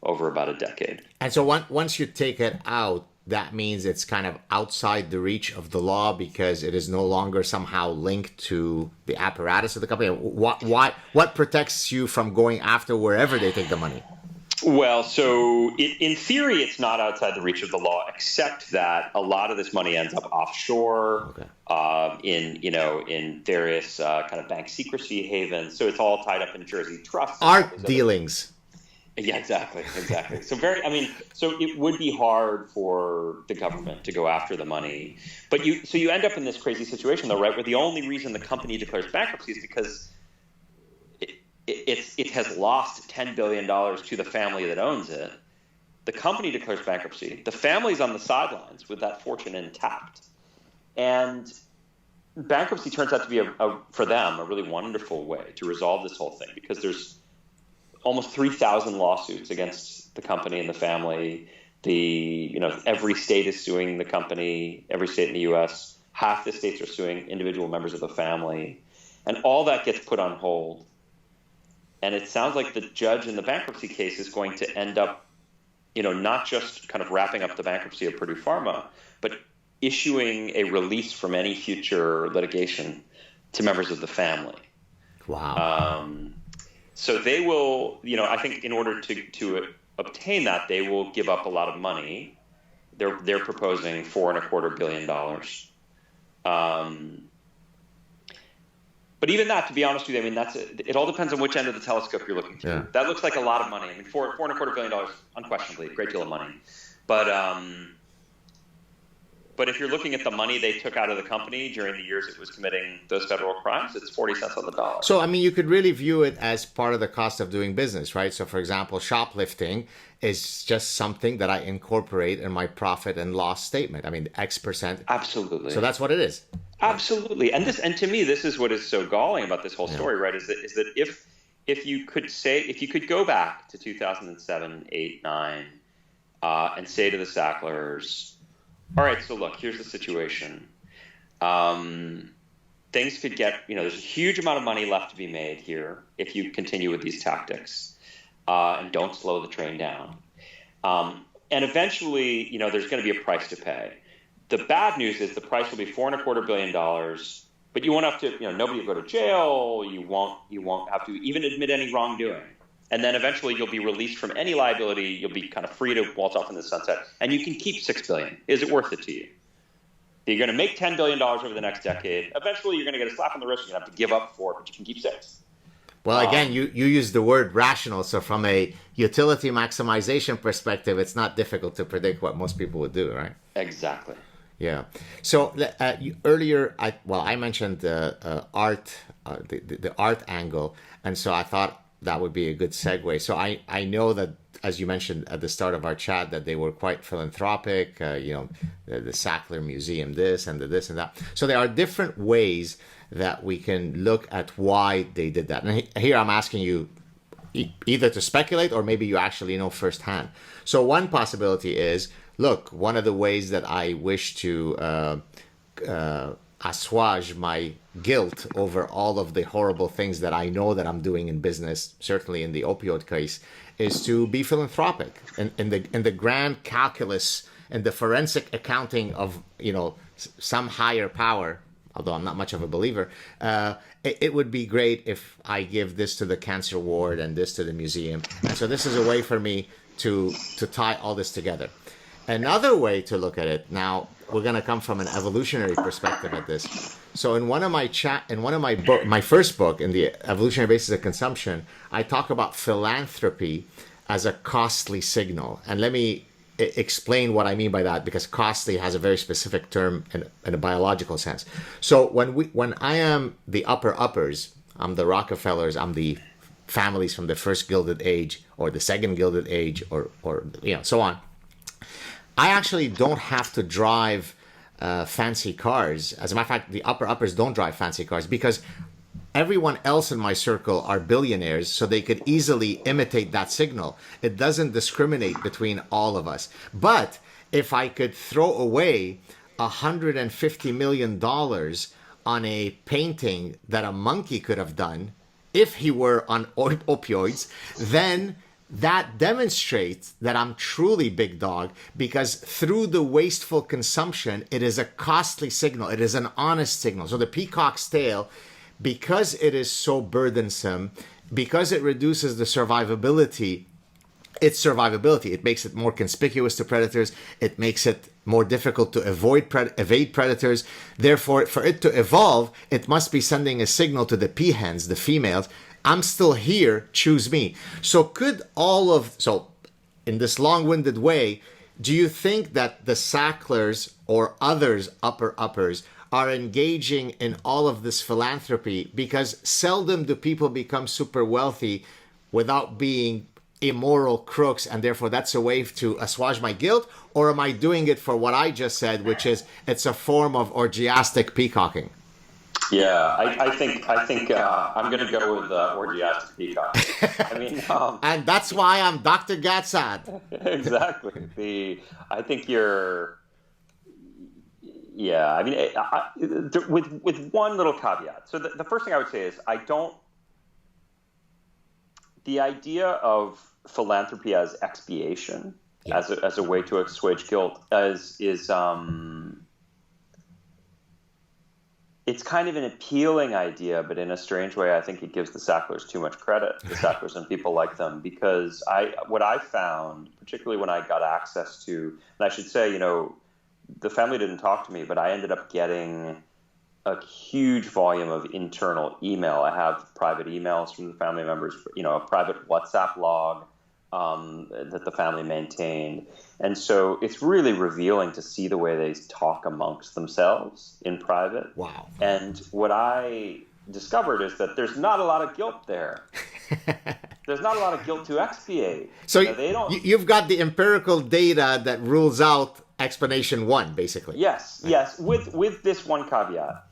over about a decade. And so once you take it out, that means it's kind of outside the reach of the law because it is no longer somehow linked to the apparatus of the company. What protects you from going after wherever they take the money? Well, so in theory, it's not outside the reach of the law, except that a lot of this money ends up offshore, in various kind of bank secrecy havens. So it's all tied up in Jersey trusts. Art dealings. Yeah, exactly. So so it would be hard for the government to go after the money, but you end up in this crazy situation, though, right? Where the only reason the company declares bankruptcy is because it has lost $10 billion to the family that owns it. The company declares bankruptcy. The family's on the sidelines with that fortune intact, and bankruptcy turns out to be for them a really wonderful way to resolve this whole thing, because there's almost 3,000 lawsuits against the company and the family. Every state is suing the company, every state in the U.S. Half the states are suing individual members of the family. And all that gets put on hold. And it sounds like the judge in the bankruptcy case is going to end up, not just kind of wrapping up the bankruptcy of Purdue Pharma, but issuing a release from any future litigation to members of the family. Wow. So they will, I think in order to obtain that, they will give up a lot of money They're proposing $4.25 billion. But even that, to be honest with you, I mean, it all depends on which end of the telescope you're looking through. Yeah. That looks like a lot of money. I mean, $4.25 billion, unquestionably, a great deal of money. But if you're looking at the money they took out of the company during the years it was committing those federal crimes, it's 40 cents on the dollar. So, I mean, you could really view it as part of the cost of doing business, right? So, for example, shoplifting is just something that I incorporate in my profit and loss statement. I mean, X percent. Absolutely. So that's what it is. Absolutely. And to me, this is what is so galling about this whole story, right? Is that if you could go back to 2007, 8, 9, and say to the Sacklers, all right, so look, here's the situation. Things could get, there's a huge amount of money left to be made here if you continue with these tactics and don't slow the train down. And eventually, there's going to be a price to pay. The bad news is the price will be $4.25 billion, but you won't have to, nobody will go to jail. You won't have to even admit any wrongdoing. And then eventually you'll be released from any liability. You'll be kind of free to waltz off in the sunset. And you can keep $6 billion. Is it worth it to you? You're going to make $10 billion over the next decade. Eventually you're going to get a slap on the wrist. You're going to have to give up 4, but you can keep 6. Well, again, you use the word rational. So from a utility maximization perspective, it's not difficult to predict what most people would do, right? Exactly. Yeah. So earlier, I mentioned art, the art angle. And so I thought that would be a good segue. So I know that, as you mentioned at the start of our chat, that they were quite philanthropic, the Sackler Museum, this and that. So there are different ways that we can look at why they did that. And here I'm asking you either to speculate or maybe you actually know firsthand. So one possibility is, look, one of the ways that I wish to assuage my guilt over all of the horrible things that I know that I'm doing in business, certainly in the opioid case, is to be philanthropic in the grand calculus and the forensic accounting of some higher power. Although I'm not much of a believer, it would be great if I give this to the cancer ward and this to the museum. And so this is a way for me to tie all this together. Another way to look at it, now we're going to come from an evolutionary perspective at this. So in one of my first book, in the Evolutionary Basis of Consumption, I talk about philanthropy as a costly signal. And let me explain what I mean by that, because costly has a very specific term in a biological sense. So when I am the uppers, I'm the Rockefellers, I'm the families from the first Gilded Age or the second Gilded Age or so on, I actually don't have to drive fancy cars. As a matter of fact, the uppers don't drive fancy cars because everyone else in my circle are billionaires, so they could easily imitate that signal. It doesn't discriminate between all of us. But if I could throw away $150 million on a painting that a monkey could have done if he were on opioids, then that demonstrates that I'm truly big dog, because through the wasteful consumption, it is a costly signal. It is an honest signal. So the peacock's tail, because it is so burdensome, because it reduces the survivability, it makes it more conspicuous to predators. It makes it more difficult to evade predators. Therefore, for it to evolve, it must be sending a signal to the peahens, the females, I'm still here, choose me. So in this long-winded way, do you think that the Sacklers or others uppers are engaging in all of this philanthropy because seldom do people become super wealthy without being immoral crooks, and therefore that's a way to assuage my guilt? Or am I doing it for what I just said, which is it's a form of orgiastic peacocking? Yeah, I think I'm going to go with orgiastic peacock. I mean, and that's why I'm Dr. Gatsad. Exactly. I think you're. Yeah, I mean, with one little caveat. So the first thing I would say is the idea of philanthropy as expiation, as a way to assuage guilt, is it's kind of an appealing idea, but in a strange way, I think it gives the Sacklers too much credit, the Sacklers and people like them, because what I found, particularly when I got access to, and I should say, the family didn't talk to me, but I ended up getting a huge volume of internal email. I have private emails from the family members, a private WhatsApp log that the family maintained. And so it's really revealing to see the way they talk amongst themselves in private. Wow. And what I discovered is that there's not a lot of guilt there. There's not a lot of guilt to expiate. So you've got the empirical data that rules out explanation one, basically. Yes, with this one caveat.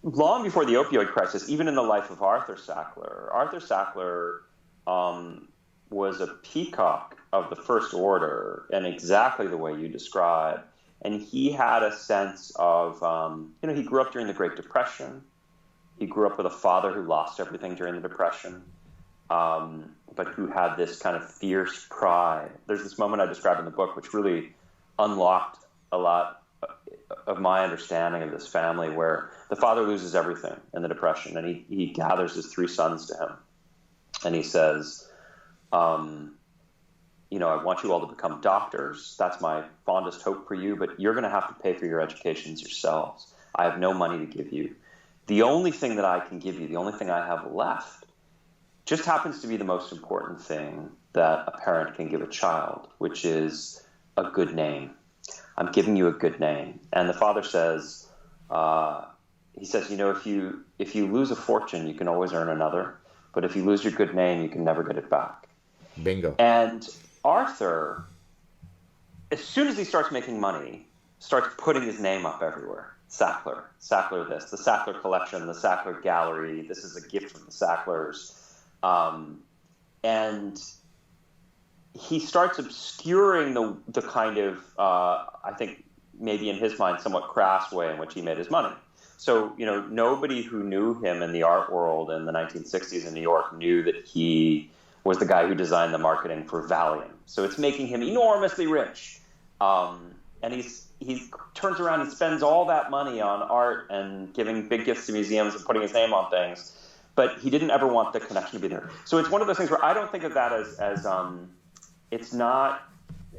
Long before the opioid crisis, even in the life of Arthur Sackler was a peacock of the first order, and exactly the way you described. And he had a sense of, he grew up during the Great Depression. He grew up with a father who lost everything during the Depression, but who had this kind of fierce pride. There's this moment I describe in the book, which really unlocked a lot of my understanding of this family, where the father loses everything in the Depression, and he gathers his three sons to him, and he says, I want you all to become doctors. That's my fondest hope for you, but you're going to have to pay for your educations yourselves. I have no money to give you. The only thing that I can give you, the only thing I have left, just happens to be the most important thing that a parent can give a child, which is a good name. I'm giving you a good name. And the father says, if you lose a fortune, you can always earn another. But if you lose your good name, you can never get it back. Bingo. And Arthur, as soon as he starts making money, starts putting his name up everywhere. Sackler this, the Sackler collection, the Sackler gallery. This is a gift from the Sacklers. And he starts obscuring the kind of, I think maybe in his mind, somewhat crass way in which he made his money. So, nobody who knew him in the art world in the 1960s in New York knew that he was the guy who designed the marketing for Valium. So it's making him enormously rich. And he turns around and spends all that money on art and giving big gifts to museums and putting his name on things. But he didn't ever want the connection to be there. So it's one of those things where I don't think of that as it's not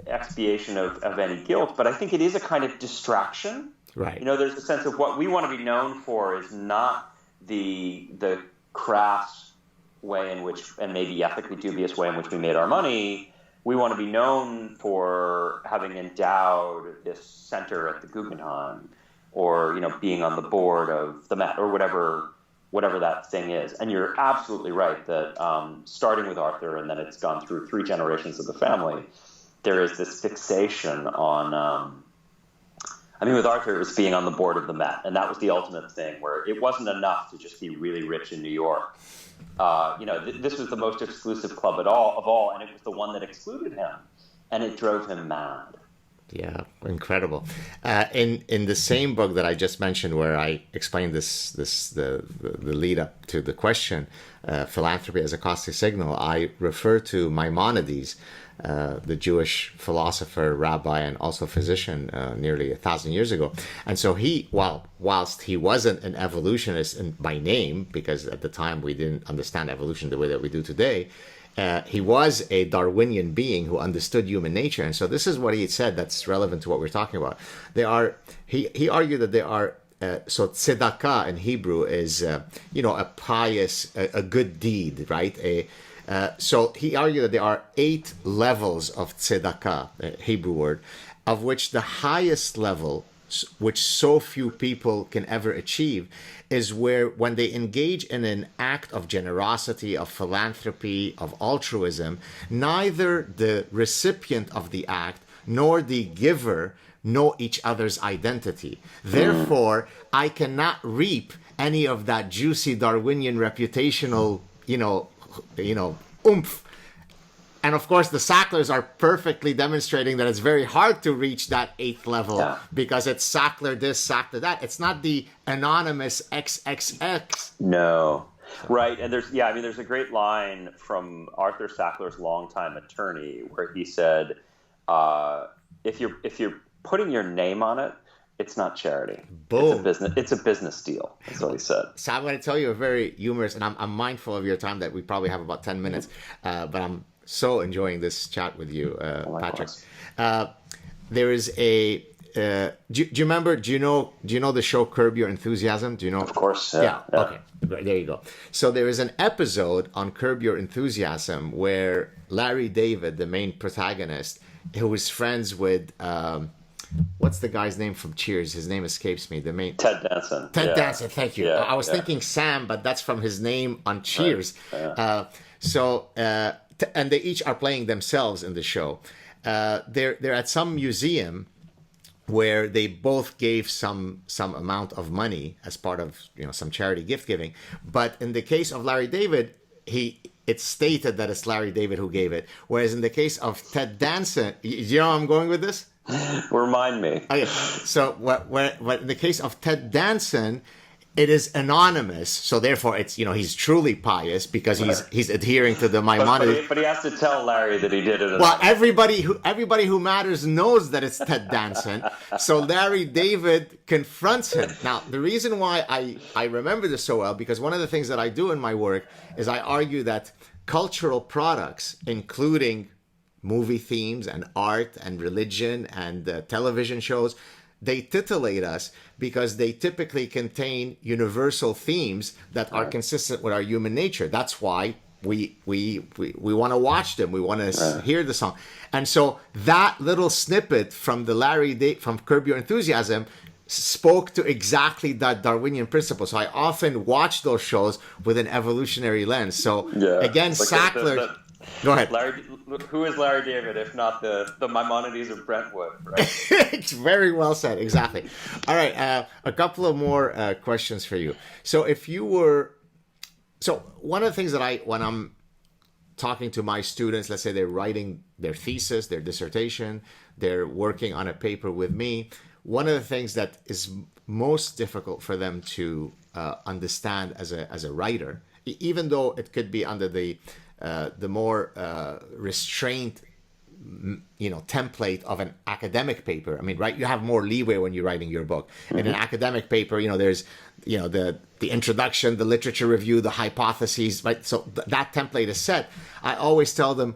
expiation of any guilt, but I think it is a kind of distraction. Right. There's a sense of what we want to be known for is not the crass way in which, and maybe ethically dubious way in which we made our money. We want to be known for having endowed this center at the Guggenheim, or being on the board of the Met, or whatever that thing is. And you're absolutely right that starting with Arthur, and then it's gone through three generations of the family, there is this fixation on. With Arthur, it was being on the board of the Met, and that was the ultimate thing, where it wasn't enough to just be really rich in New York. This was the most exclusive club of all, and it was the one that excluded him, and it drove him mad. Yeah, incredible. In the same book that I just mentioned, where I explained the lead up to the question, philanthropy as a caustic signal, I refer to Maimonides, the Jewish philosopher, rabbi, and also physician nearly 1,000 years ago. And so whilst he wasn't an evolutionist by name, because at the time we didn't understand evolution the way that we do today, he was a Darwinian being who understood human nature. And so this is what he said that's relevant to what we're talking about. He argued that there are, so tzedakah in Hebrew is, a pious, a good deed, right? So he argued that there are 8 levels of tzedakah, a Hebrew word, of which the highest level, which so few people can ever achieve, is where when they engage in an act of generosity, of philanthropy, of altruism, neither the recipient of the act nor the giver know each other's identity. Therefore, I cannot reap any of that juicy Darwinian reputational, oomph. And of course, the Sacklers are perfectly demonstrating that it's very hard to reach that 8th level, because it's Sackler this, Sackler that. It's not the anonymous XXX. No. Right. And there's a great line from Arthur Sackler's longtime attorney where he said, if you're putting your name on it, It's not charity. Boom. It's a business. It's a business deal. That's what he said. So I'm going to tell you a very humorous, and I'm mindful of your time that we probably have about 10 minutes, but I'm so enjoying this chat with you, Patrick. There is a. Do you remember? Do you know the show Curb Your Enthusiasm? Do you know? Of course. Yeah. Okay. There you go. So there is an episode on Curb Your Enthusiasm where Larry David, the main protagonist, who was friends with what's the guy's name from Cheers? His name escapes me. The main Ted Danson. Ted Danson. Thank you. Yeah, I was thinking Sam, but that's from his name on Cheers. Right. And they each are playing themselves in the show. They're at some museum where they both gave some amount of money as part of some charity gift giving. But in the case of Larry David, it's stated that it's Larry David who gave it. Whereas in the case of Ted Danson, you know where I'm going with this? Remind me. Okay. So what in the case of Ted Danson, it is anonymous, so therefore it's he's truly pious because he's adhering to the Maimonides. But he has to tell Larry that he did it. Well, everybody who matters knows that it's Ted Danson. So Larry David confronts him. Now, the reason why I remember this so well, because one of the things that I do in my work is I argue that cultural products, including movie themes and art and religion and television shows, they titillate us because they typically contain universal themes that are consistent with our human nature. That's why we want to watch them. We want to hear the song. And so that little snippet from from Curb Your Enthusiasm spoke to exactly that Darwinian principle. So I often watch those shows with an evolutionary lens. So again, Sackler... Go ahead. Who is Larry David if not the Maimonides of Brentwood, right? It's very well said. Exactly. All right. A couple of more questions for you. So one of the things that when I'm talking to my students, let's say they're writing their thesis, their dissertation, they're working on a paper with me, one of the things that is most difficult for them to understand as a writer, even though it could be under the more restrained, template of an academic paper. I mean, right? You have more leeway when you're writing your book. Mm-hmm. In an academic paper, there's, the introduction, the literature review, the hypotheses, right? So that template is set. I always tell them,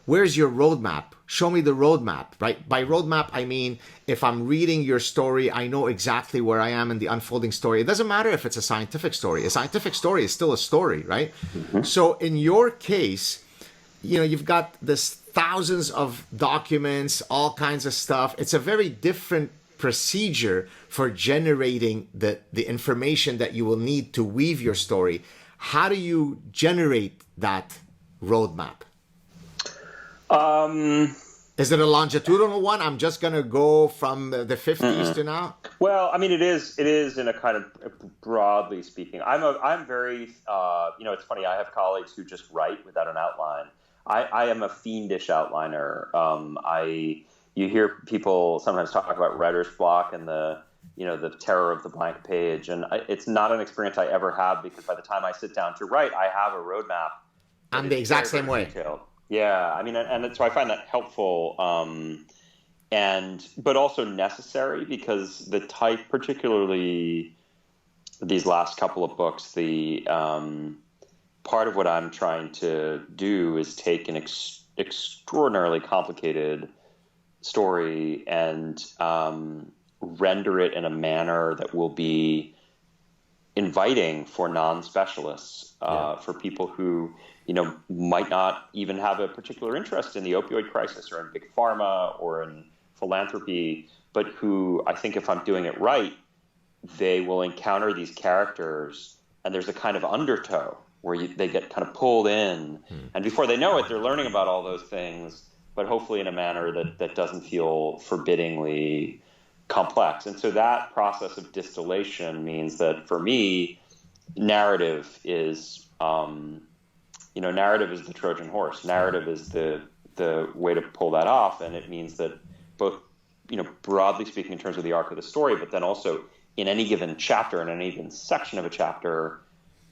where's your roadmap? Show me the roadmap, right? By roadmap, I mean, if I'm reading your story, I know exactly where I am in the unfolding story. It doesn't matter if it's a scientific story. A scientific story is still a story, right? Mm-hmm. So in your case, you've got this thousands of documents, all kinds of stuff. It's a very different procedure for generating the information that you will need to weave your story. How do you generate that roadmap? Is it a longitudinal one? I'm just going to go from the 50s to now? Well, I mean, it is in a kind of broadly speaking. I'm very, it's funny. I have colleagues who just write without an outline. I am a fiendish outliner. You hear people sometimes talk about writer's block and the terror of the blank page. And it's not an experience I ever have because by the time I sit down to write, I have a roadmap. I'm the exact same way. Detailed. Yeah, I mean, and so I find that helpful, but also necessary because the type, particularly these last couple of books, the part of what I'm trying to do is take an extraordinarily complicated story and render it in a manner that will be inviting for non-specialists, for people who might not even have a particular interest in the opioid crisis or in big pharma or in philanthropy, but who I think if I'm doing it right, they will encounter these characters and there's a kind of undertow where they get kind of pulled in. And before they know it, they're learning about all those things, but hopefully in a manner that doesn't feel forbiddingly complex. And so that process of distillation means that for me, narrative is the Trojan horse. Narrative is the way to pull that off. And it means that both, broadly speaking in terms of the arc of the story, but then also in any given chapter, in any given section of a chapter,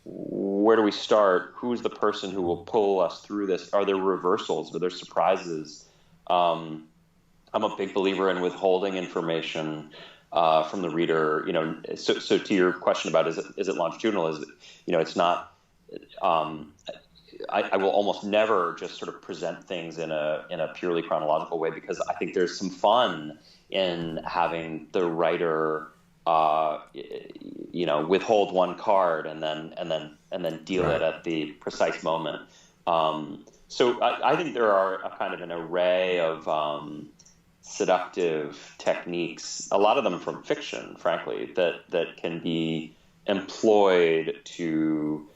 where do we start? Who's the person who will pull us through this? Are there reversals? Are there surprises? I'm a big believer in withholding information. from the reader. So to your question about is it longitudinal? It's not. I will almost never just sort of present things in a purely chronological way, because I think there's some fun in having the writer withhold one card and then deal it at the precise moment. So I think there are a kind of an array of seductive techniques, a lot of them from fiction, frankly, that can be employed to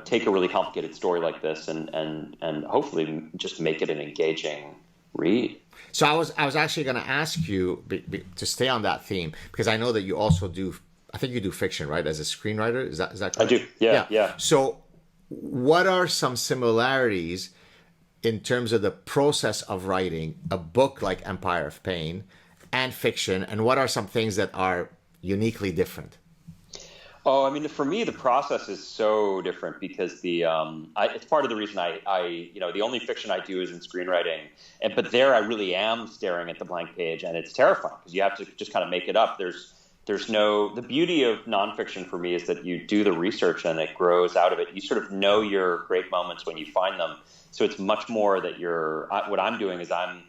take a really complicated story like this and hopefully just make it an engaging read. So I was actually going to ask you to stay on that theme, because I know that you also do. I think you do fiction, right? As a screenwriter, is that correct? I do. Yeah. So, what are some similarities in terms of the process of writing a book like Empire of Pain and fiction, and what are some things that are uniquely different? Oh, I mean, for me, the process is so different because it's part of the reason I the only fiction I do is in screenwriting, but there I really am staring at the blank page, and it's terrifying because you have to just kind of make it up. The beauty of nonfiction for me is that you do the research and it grows out of it. You sort of know your great moments when you find them. So it's much more that what I'm doing is I'm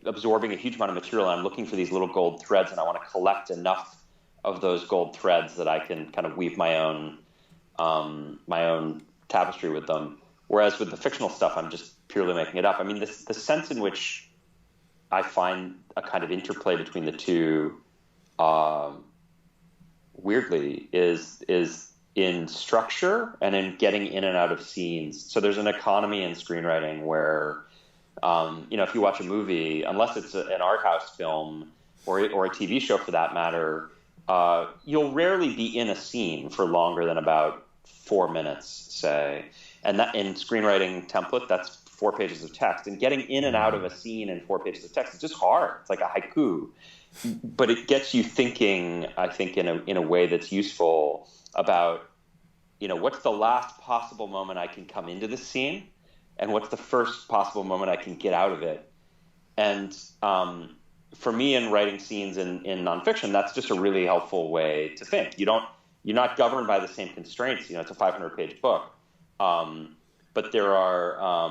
absorbing a huge amount of material, and I'm looking for these little gold threads, and I want to collect enough of those gold threads that I can kind of weave my own tapestry with them. Whereas with the fictional stuff, I'm just purely making it up. I mean, the sense in which I find a kind of interplay between the two, weirdly, is in structure and in getting in and out of scenes. So there's an economy in screenwriting where, if you watch a movie, unless it's an art house film or a TV show for that matter, you'll rarely be in a scene for longer than about 4 minutes, say. And that in screenwriting template, that's 4 pages of text. And getting in and out of a scene in 4 pages of text is just hard. It's like a haiku. But it gets you thinking, I think, in a way that's useful about, what's the last possible moment I can come into the scene, and what's the first possible moment I can get out of it. And for me, in writing scenes in nonfiction, that's just a really helpful way to think. You're not governed by the same constraints. It's a 500-page book, but there are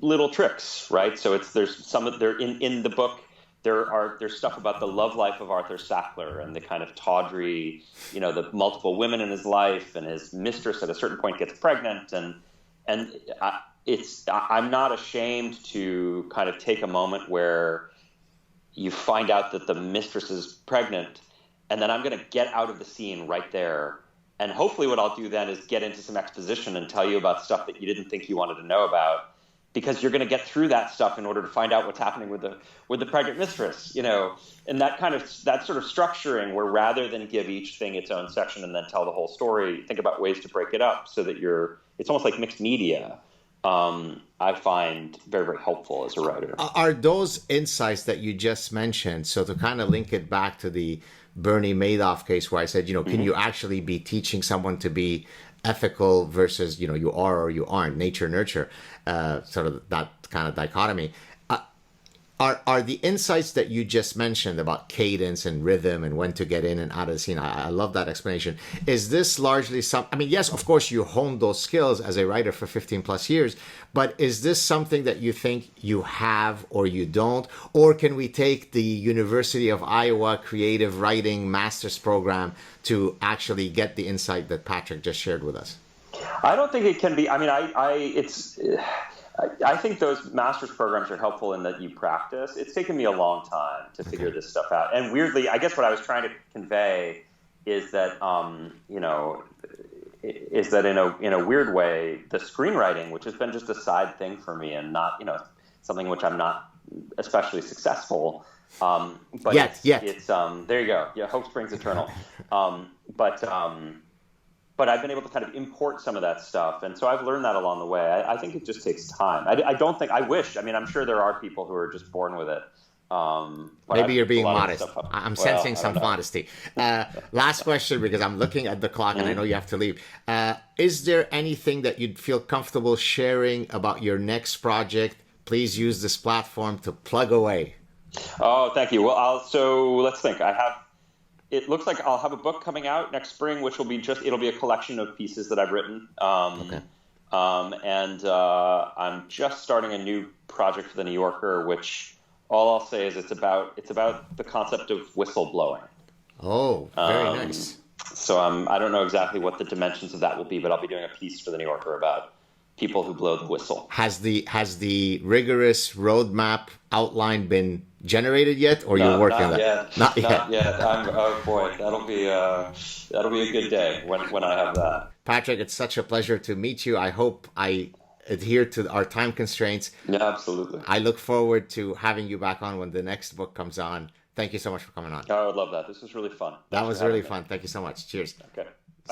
little tricks, right? So there's in the book. There's stuff about the love life of Arthur Sackler and the kind of tawdry, the multiple women in his life, and his mistress at a certain point gets pregnant, and I'm not ashamed to kind of take a moment where you find out that the mistress is pregnant, and then I'm going to get out of the scene right there. And hopefully what I'll do then is get into some exposition and tell you about stuff that you didn't think you wanted to know about, because you're going to get through that stuff in order to find out what's happening with the pregnant mistress, and that sort of structuring, where rather than give each thing its own section and then tell the whole story, think about ways to break it up so that it's almost like mixed media. I find very, very helpful as a writer. Are those insights that you just mentioned, so to kind of link it back to the Bernie Madoff case where I said, can you actually be teaching someone to be ethical versus, you are or you aren't, nature, nurture, sort of that kind of dichotomy. Are the insights that you just mentioned about cadence and rhythm and when to get in and out of the scene, I love that explanation. Is this largely yes, of course you honed those skills as a writer for 15 plus years, but is this something that you think you have or you don't? Or can we take the University of Iowa Creative Writing Master's Program to actually get the insight that Patrick just shared with us? I don't think it can be. I mean, I think those master's programs are helpful in that you practice. It's taken me a long time to figure this stuff out. And weirdly, I guess what I was trying to convey is that, in a weird way, the screenwriting, which has been just a side thing for me and not, something which I'm not especially successful. But yet. It's there you go. Yeah, hope springs eternal. But I've been able to kind of import some of that stuff. And so I've learned that along the way. I think it just takes time. I'm sure there are people who are just born with it. Maybe you're being modest. I'm sensing some modesty. Last question, because I'm looking at the clock and I know you have to leave. Is there anything that you'd feel comfortable sharing about your next project? Please use this platform to plug away. Oh, thank you. Well, so let's think. It looks like I'll have a book coming out next spring, which will be it'll be a collection of pieces that I've written. Okay. And I'm just starting a new project for the New Yorker, which all I'll say is it's about the concept of whistleblowing. Oh, very nice. So I don't know exactly what the dimensions of that will be, but I'll be doing a piece for the New Yorker about people who blow the whistle. Has the rigorous roadmap outline been generated yet, or you're working on that? Yet. Not yet. Not yet. Oh boy, that'll be a good day when I have that. Patrick, it's such a pleasure to meet you. I hope I adhere to our time constraints. Yeah, absolutely. I look forward to having you back on when the next book comes on. Thank you so much for coming on. I would love that. This was really fun. That was really fun. Thank you so much. Cheers. Okay.